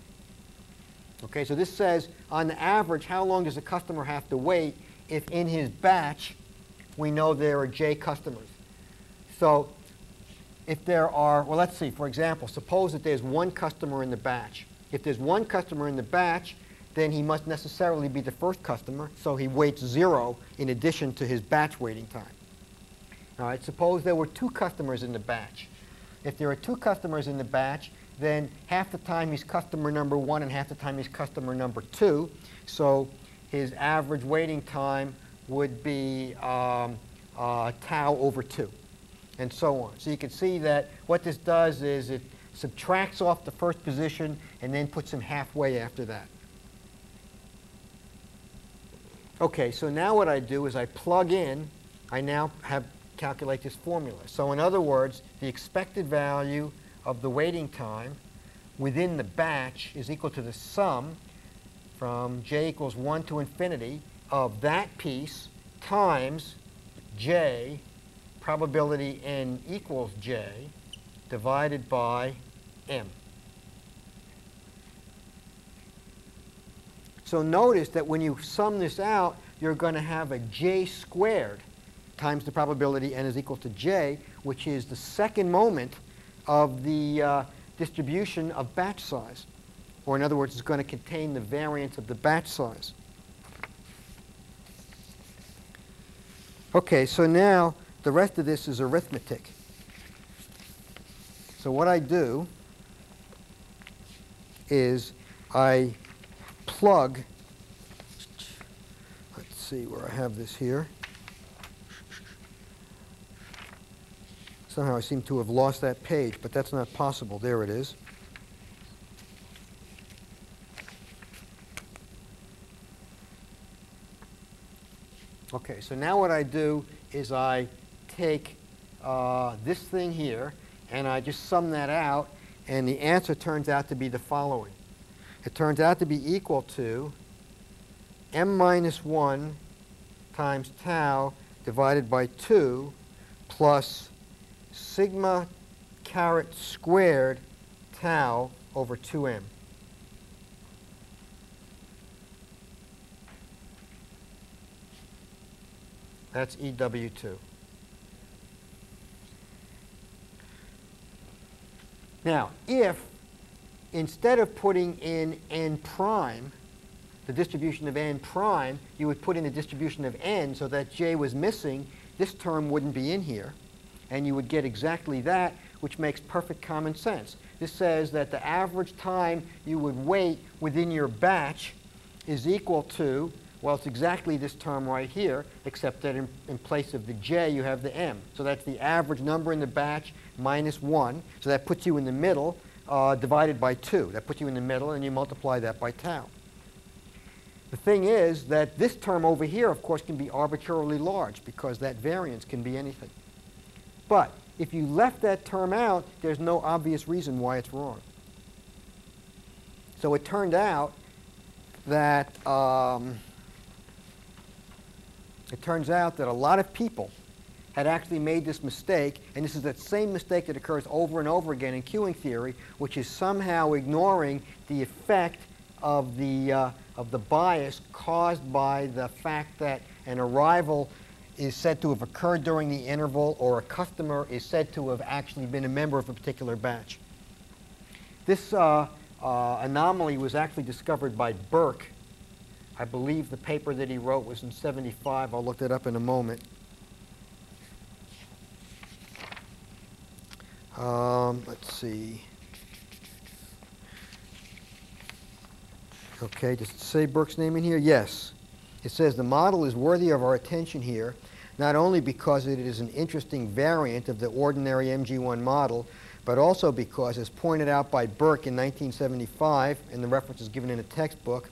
Okay, so this says, on the average, how long does the customer have to wait if in his batch we know there are j customers? So if there are, well, let's see, for example, suppose that there's one customer in the batch. If there's one customer in the batch, then he must necessarily be the first customer, so he waits 0 in addition to his batch waiting time. All right, suppose there were 2 customers in the batch. If there are 2 customers in the batch, then half the time he's customer number 1 and half the time he's customer number 2. So his average waiting time would be tau over 2, and so on. So you can see that what this does is it subtracts off the first position and then puts him halfway after that. Okay, so now what I do is I plug in, I now calculate this formula. So in other words, the expected value of the waiting time within the batch is equal to the sum from j equals 1 to infinity of that piece times j, probability n equals j, divided by m. So notice that when you sum this out, you're going to have a j squared times the probability n is equal to j, which is the second moment of the distribution of batch size. Or in other words, it's going to contain the variance of the batch size. Okay, so now the rest of this is arithmetic. So what I do is I plug, let's see where I have this here. Somehow I seem to have lost that page, but that's not possible. There it is. Okay, so now what I do is I take this thing here, and I just sum that out, and the answer turns out to be the following. It turns out to be equal to m minus 1 times tau divided by 2 plus sigma caret squared tau over 2m. That's EW2. Now, if instead of putting in n prime, the distribution of n prime, you would put in the distribution of n so that j was missing, this term wouldn't be in here. And you would get exactly that, which makes perfect common sense. This says that the average time you would wait within your batch is equal to, well, it's exactly this term right here, except that in place of the j, you have the m. So that's the average number in the batch minus 1. So that puts you in the middle, divided by 2. That puts you in the middle, and you multiply that by tau. The thing is that this term over here, of course, can be arbitrarily large, because that variance can be anything. But if you left that term out, there's no obvious reason why it's wrong. So it turned out that a lot of people had actually made this mistake, and this is that same mistake that occurs over and over again in queuing theory, which is somehow ignoring the effect of the bias caused by the fact that an arrival is said to have occurred during the interval, or a customer is said to have actually been a member of a particular batch. This anomaly was actually discovered by Burke. I believe the paper that he wrote was in '75. I'll look that up in a moment. Let's see. Okay, does it say Burke's name in here? Yes. It says the model is worthy of our attention here, not only because it is an interesting variant of the ordinary MG1 model, but also because, as pointed out by Burke in 1975, and the reference is given in a textbook,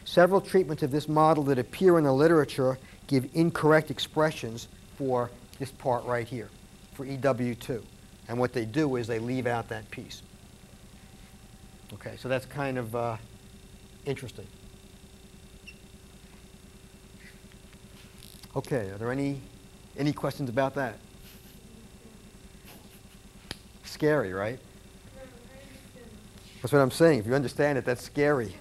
several treatments of this model that appear in the literature give incorrect expressions for this part right here, for EW2. And what they do is they leave out that piece. Okay, so that's kind of interesting. Okay, are there any questions about that? Scary, right? That's what I'm saying. If you understand it, that's scary.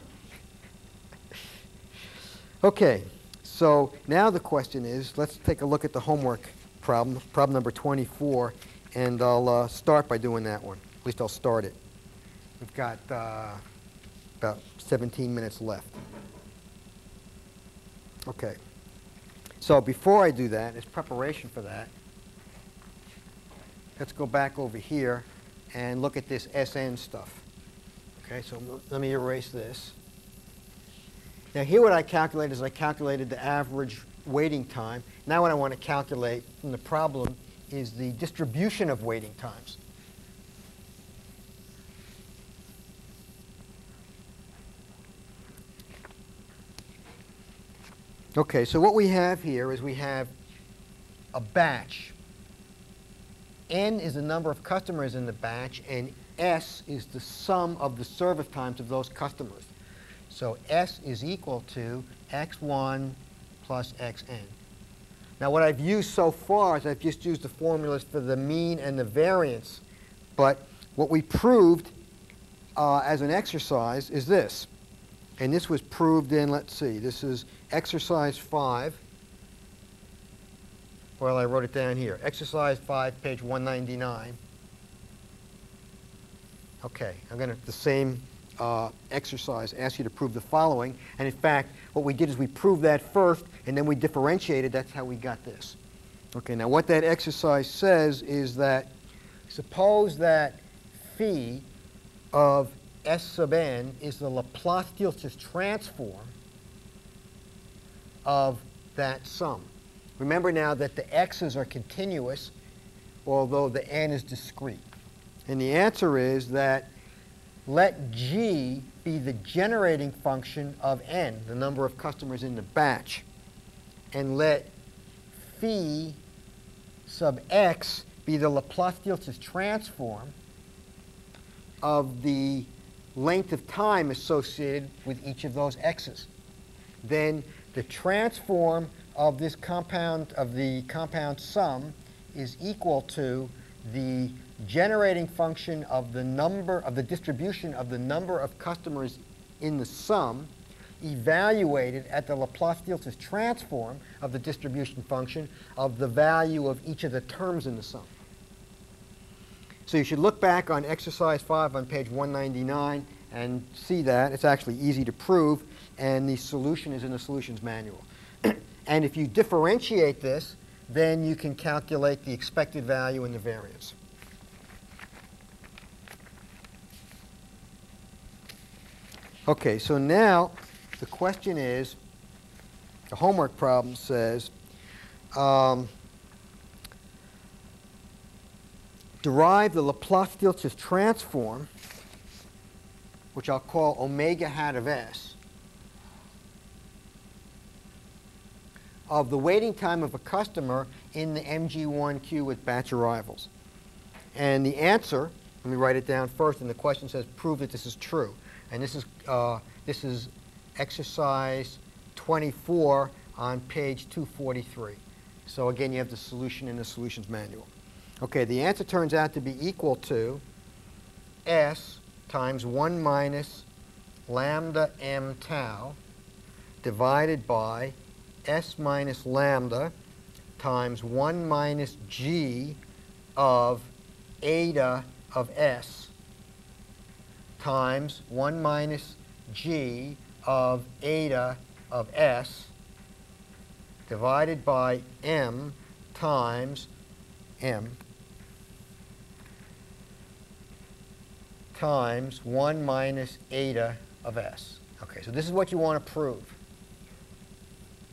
Okay, so now the question is, let's take a look at the homework problem, problem number 24, and I'll start by doing that one. At least I'll start it. We've got about 17 minutes left. Okay. So before I do that, as preparation for that, let's go back over here and look at this SN stuff. Okay, so let me erase this. Now here what I calculated is I calculated the average waiting time. Now what I want to calculate from the problem is the distribution of waiting times. Okay, so what we have here is we have a batch. N is the number of customers in the batch, and S is the sum of the service times of those customers. So S is equal to x1 plus xn. Now what I've used so far is I've just used the formulas for the mean and the variance. But what we proved as an exercise is this. And this was proved in, let's see, this is exercise 5. Well, I wrote it down here. Exercise 5, page 199. Okay, I'm going to, the same exercise, ask you to prove the following. And in fact, what we did is we proved that first, and then we differentiated. That's how we got this. Okay, now what that exercise says is that suppose that phi of S sub n is the Laplace-Dielzhus transform of that sum. Remember now that the x's are continuous although the n is discrete? And the answer is that let G be the generating function of n, the number of customers in the batch, and let phi sub x be the Laplace-Dirichlet transform of the length of time associated with each of those x's. Then the transform of this compound, of the compound sum, is equal to the generating function of the number of the distribution of the number of customers in the sum evaluated at the Laplace-Dirichlet transform of the distribution function of the value of each of the terms in the sum. So you should look back on exercise 5 on page 199 and see that. It's actually easy to prove, and the solution is in the solutions manual. And if you differentiate this, then you can calculate the expected value and the variance. Okay, so now the question is, the homework problem says, derive the Laplace-Dirichlet transform, which I'll call omega hat of s, of the waiting time of a customer in the MG1 queue with batch arrivals. And the answer, let me write it down first, and the question says, prove that this is true. And this is exercise 24 on page 243. So again, you have the solution in the solutions manual. Okay, the answer turns out to be equal to s times 1 minus lambda m tau divided by s minus lambda times 1 minus g of eta of s times 1 minus g of eta of s divided by m times m times 1 minus eta of s. Okay, so this is what you want to prove.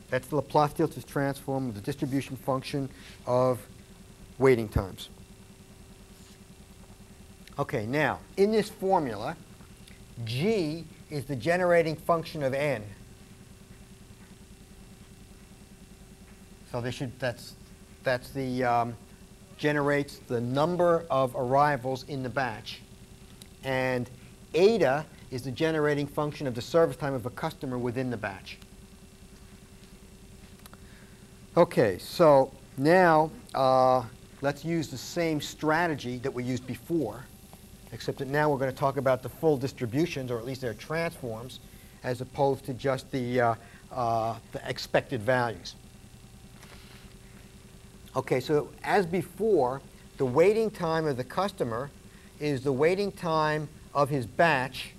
That's the Laplace-Dirichlet transform of the distribution function of waiting times. Okay, now, in this formula, g is the generating function of n. So they should, that's the, generates the number of arrivals in the batch. And eta is the generating function of the service time of a customer within the batch. Okay, so now let's use the same strategy that we used before, except that now we're going to talk about the full distributions, or at least their transforms, as opposed to just the expected values. Okay, so as before, the waiting time of the customer is the waiting time of his batch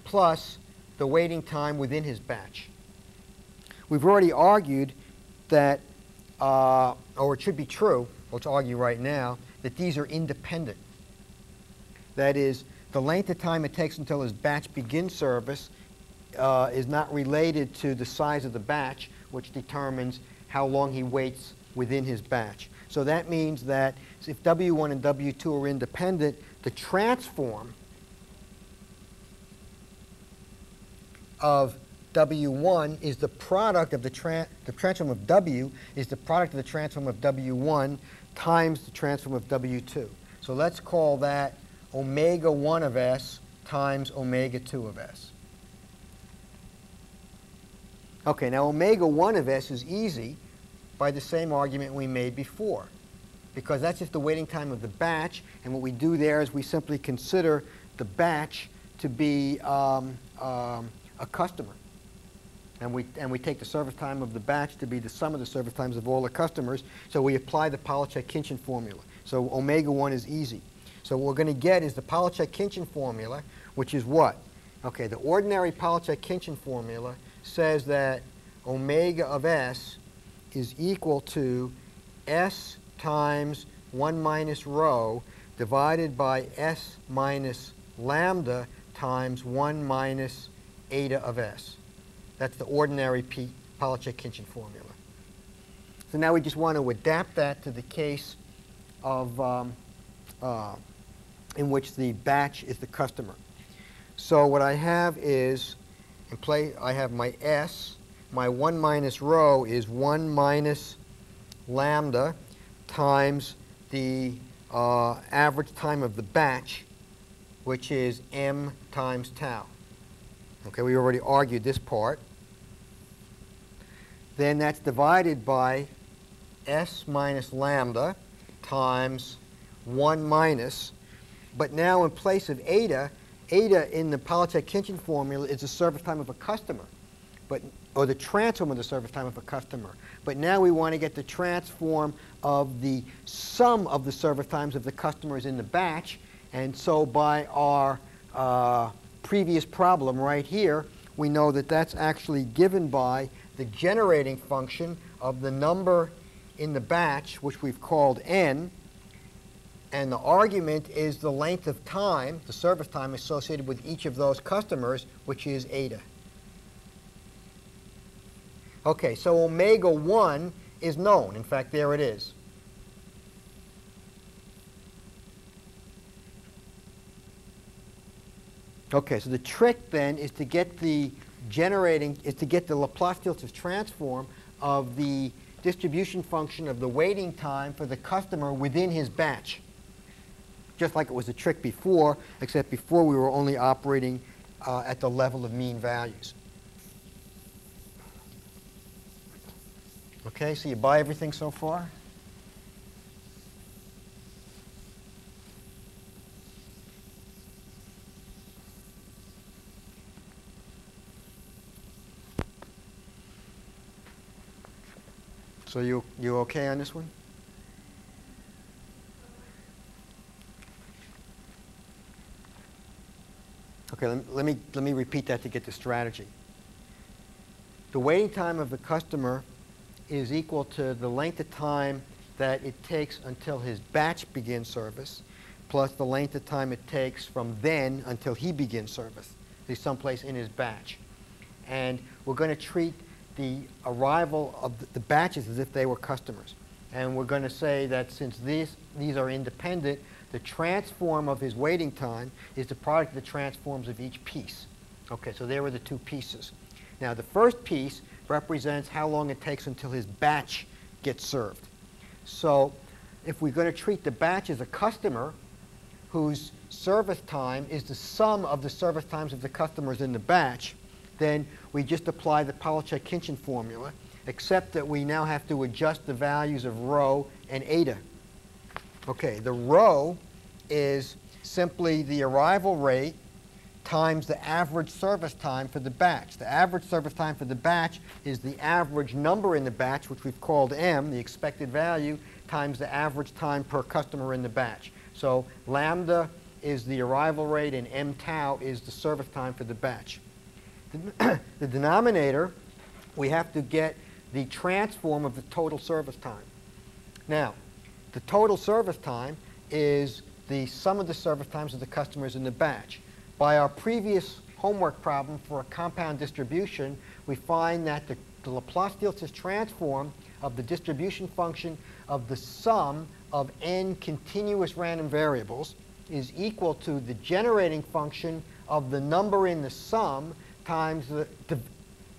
plus the waiting time within his batch. We've already argued that, or it should be true, let's argue right now, that these are independent. That is, the length of time it takes until his batch begins service is not related to the size of the batch, which determines how long he waits within his batch. So that means that if W1 and W2 are independent, the transform of W1 is the product of the transform of W is the product of the transform of W1 times the transform of W2. So let's call that omega 1 of s times omega 2 of s. Okay, now omega 1 of s is easy by the same argument we made before, because that's just the waiting time of the batch, and what we do there is we simply consider the batch to be a customer. And we take the service time of the batch to be the sum of the service times of all the customers, so we apply the Polacek-Khinchin formula. So omega 1 is easy. So what we're going to get is the Polacek-Khinchin formula, which is what? Okay, the ordinary Polacek-Khinchin formula says that omega of s is equal to s times 1 minus rho divided by s minus lambda times 1 minus eta of s. That's the ordinary Polacek-Khinchin formula. So now we just want to adapt that to the case of in which the batch is the customer. So what I have is, I have my S. My 1 minus rho is 1 minus lambda times the average time of the batch, which is m times tau. Okay, we already argued this part. Then that's divided by S minus lambda times 1 minus. But now in place of eta, eta in the Polychek-Kinchin formula is the service time of a customer, or the transform of the service time of a customer. But now we want to get the transform of the sum of the service times of the customers in the batch. And so by our previous problem right here, we know that that's actually given by the generating function of the number in the batch, which we've called n. And the argument is the length of time, the service time associated with each of those customers, which is eta. Okay, so omega 1 is known. In fact, there it is. Okay, so the trick then is to get the Laplace-Dieltrich transform of the distribution function of the waiting time for the customer within his batch. Just like it was a trick before, except before we were only operating at the level of mean values. Okay, so you buy everything so far? So you okay on this one? Okay, let me repeat that to get the strategy. The waiting time of the customer is equal to the length of time that it takes until his batch begins service, plus the length of time it takes from then until he begins service. He's someplace in his batch. And we're going to treat the arrival of the batches as if they were customers. And we're going to say that since these are independent, the transform of his waiting time is the product of the transforms of each piece. Okay, so there were the two pieces. Now, the first piece represents how long it takes until his batch gets served. So if we're going to treat the batch as a customer whose service time is the sum of the service times of the customers in the batch, then we just apply the Polychek-Kinchin formula, except that we now have to adjust the values of rho and eta. Okay, the rho is simply the arrival rate times the average service time for the batch. The average service time for the batch is the average number in the batch, which we've called m, the expected value, times the average time per customer in the batch. So lambda is the arrival rate, and m tau is the service time for the batch. The denominator, we have to get the transform of the total service time. Now, the total service time is the sum of the service times of the customers in the batch. By our previous homework problem for a compound distribution, we find that the Laplace-Dieltrich transform of the distribution function of the sum of n continuous random variables is equal to the generating function of the number in the sum times the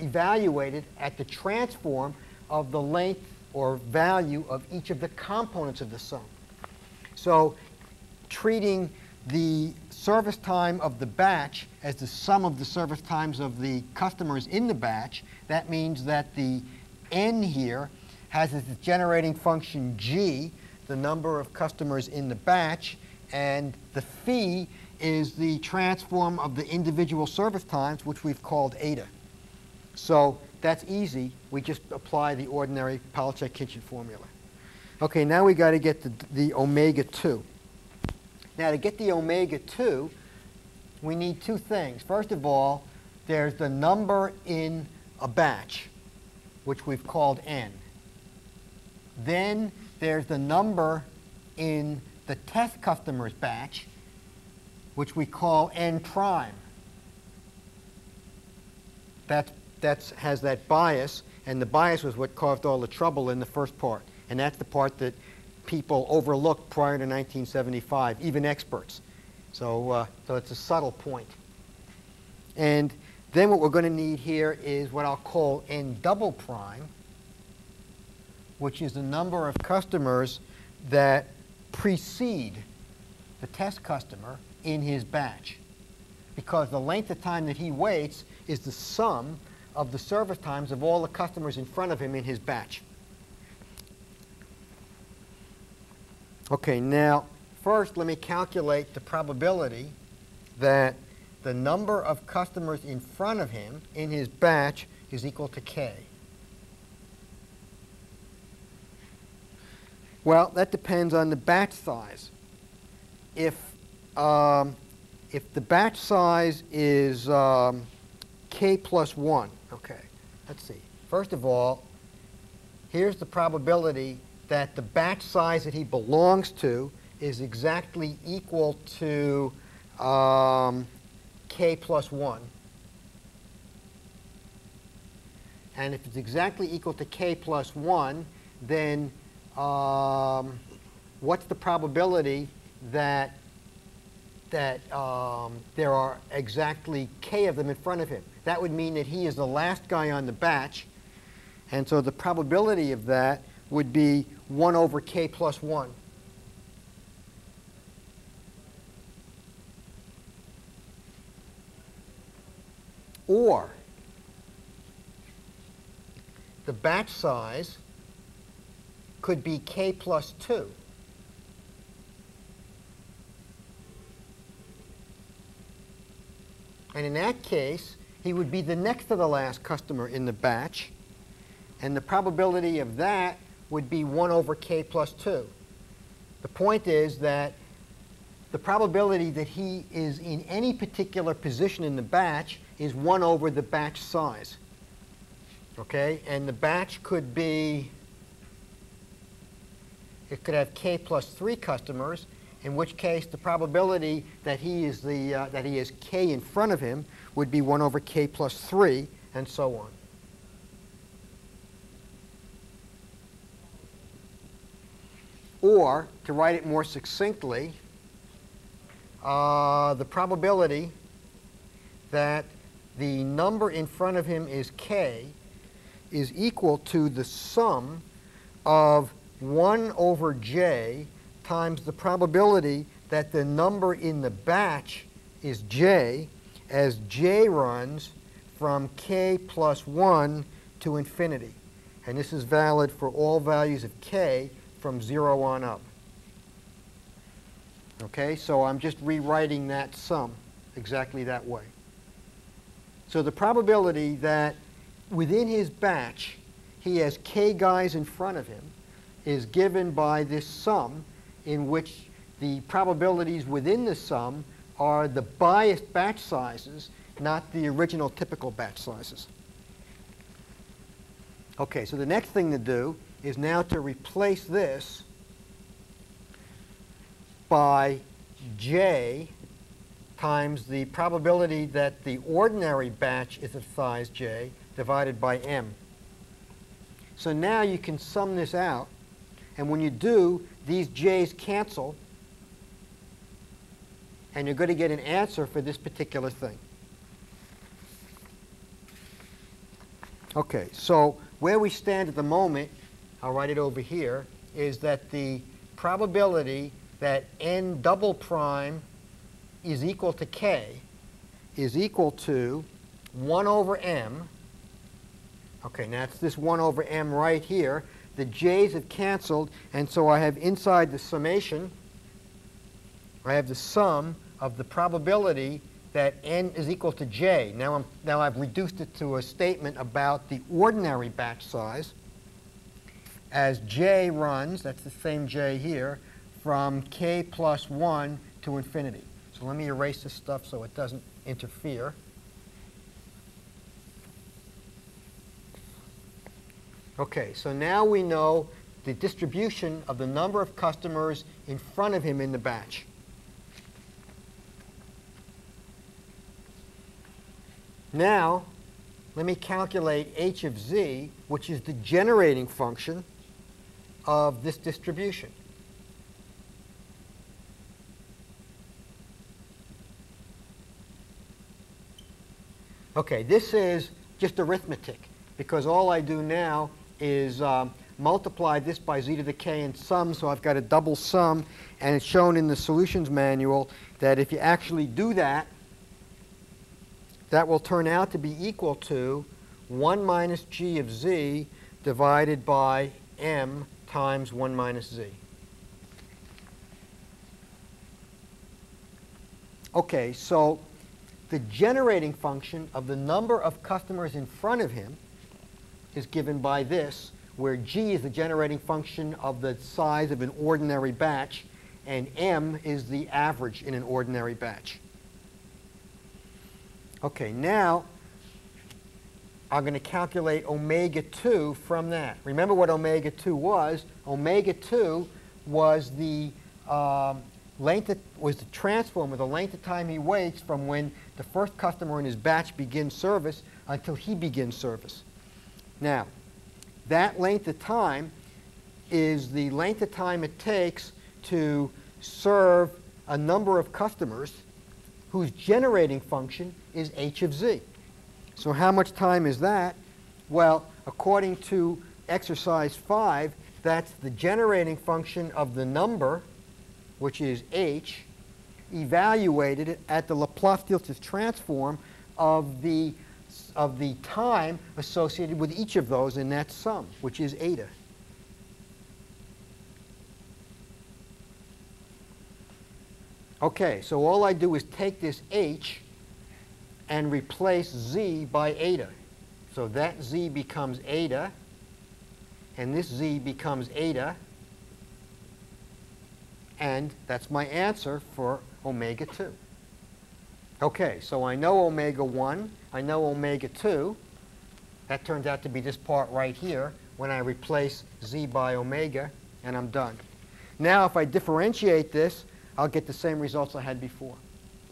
evaluated at the transform of the length or value of each of the components of the sum. So treating the service time of the batch as the sum of the service times of the customers in the batch, that means that the n here has its generating function g, the number of customers in the batch, and the phi is the transform of the individual service times, which we've called eta. So that's easy. We just apply the ordinary Polychek-Kinchin formula. Okay, now we got to get the omega 2. Now, to get the omega 2, we need two things. First of all, there's the number in a batch, which we've called n. Then there's the number in the test customer's batch, which we call n prime. That has that bias, And the bias was what caused all the trouble in the first part. And that's the part that people overlooked prior to 1975, even experts. So it's a subtle point. And then what we're going to need here is what I'll call n double prime, which is the number of customers that precede the test customer in his batch. Because the length of time that he waits is the sum of the service times of all the customers in front of him in his batch. Okay, now first let me calculate the probability that the number of customers in front of him in his batch is equal to k. Well, that depends on the batch size. If the batch size is k plus 1, okay, let's see. First of all, here's the probability that the batch size that he belongs to is exactly equal to k plus 1. And if it's exactly equal to k plus 1, then what's the probability that there are exactly k of them in front of him? That would mean that he is the last guy on the batch. And so the probability of that would be 1 over k plus 1. Or the batch size could be k plus 2. And in that case, he would be the next to the last customer in the batch. And the probability of that would be 1 over k plus 2. The point is that the probability that he is in any particular position in the batch is 1 over the batch size. Okay? And the batch could be, it could have k plus 3 customers, in which case the probability that he is that he has k in front of him would be 1 over k plus 3, and so on. Or, to write it more succinctly, the probability that the number in front of him is k is equal to the sum of 1 over j times the probability that the number in the batch is j as j runs from k plus 1 to infinity. And this is valid for all values of k from 0 on up. Okay, so I'm just rewriting that sum exactly that way. So the probability that within his batch he has k guys in front of him is given by this sum, in which the probabilities within the sum are the biased batch sizes, not the original typical batch sizes. Okay, so the next thing to do is now to replace this by j times the probability that the ordinary batch is of size j divided by m. So now you can sum this out, and when you do, these j's cancel, and you're going to get an answer for this particular thing. Okay, so where we stand at the moment, I'll write it over here, is that the probability that n double prime is equal to k is equal to 1 over m. Okay, now it's this 1 over m right here. The j's have canceled, and so I have inside the summation, I have the sum of the probability that n is equal to j. Now I've reduced it to a statement about the ordinary batch size as j runs, that's the same j here, from k plus 1 to infinity. So let me erase this stuff so it doesn't interfere. Okay, so now we know the distribution of the number of customers in front of him in the batch. Now, let me calculate h of z, which is the generating function of this distribution. Okay, this is just arithmetic, because all I do now is multiply this by z to the k and sum, so I've got a double sum, and it's shown in the solutions manual that if you actually do that, that will turn out to be equal to 1 minus g of z divided by m times 1 minus z. Okay, so the generating function of the number of customers in front of him is given by this, where g is the generating function of the size of an ordinary batch, and m is the average in an ordinary batch. Okay, now I'm going to calculate omega 2 from that. Remember what omega 2 was? Omega 2 was the transform of the length of time he waits from when the first customer in his batch begins service until he begins service. Now, that length of time is the length of time it takes to serve a number of customers whose generating function is h of z. So how much time is that? Well, according to exercise 5, that's the generating function of the number, which is h, evaluated at the Laplace-Dirichlet transform of the time associated with each of those in that sum, which is eta. Okay, so all I do is take this h and replace z by eta. So that z becomes eta, and this z becomes eta, and that's my answer for omega 2. Okay, so I know omega 1, I know omega 2. That turns out to be this part right here when I replace z by omega, and I'm done. Now if I differentiate this, I'll get the same results I had before.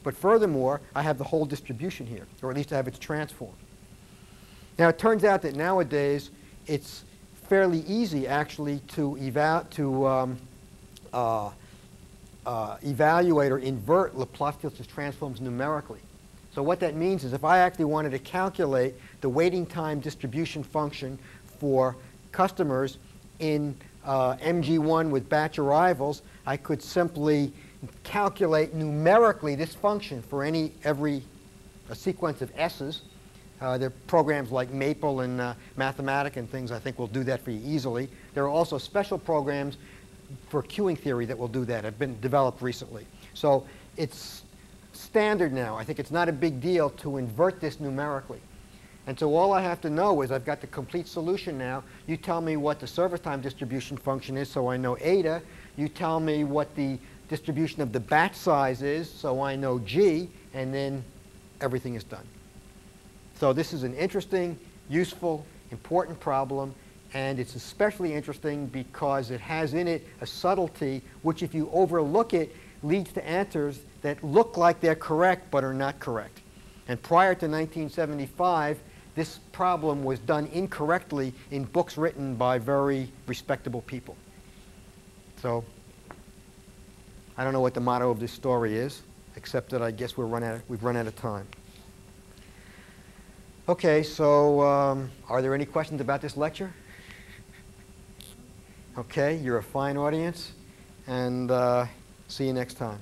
But furthermore, I have the whole distribution here, or at least I have its transform. Now it turns out that nowadays it's fairly easy actually to evaluate or invert Laplace-Dirichlet transforms numerically. So what that means is if I actually wanted to calculate the waiting time distribution function for customers in MG1 with batch arrivals, I could simply calculate numerically this function for every sequence of S's. There are programs like Maple and Mathematica and things I think will do that for you easily. There are also special programs for queuing theory that will do that, have been developed recently. So it's standard now. I think it's not a big deal to invert this numerically. And so all I have to know is I've got the complete solution now. You tell me what the service time distribution function is, so I know eta. You tell me what the distribution of the batch size is, so I know g, and then everything is done. So this is an interesting, useful, important problem, and it's especially interesting because it has in it a subtlety which, if you overlook it, leads to answers that look like they're correct but are not correct. And prior to 1975, this problem was done incorrectly in books written by very respectable people. So I don't know what the motto of this story is, except that I guess we've run out of time. Okay, so are there any questions about this lecture? Okay, you're a fine audience, and see you next time.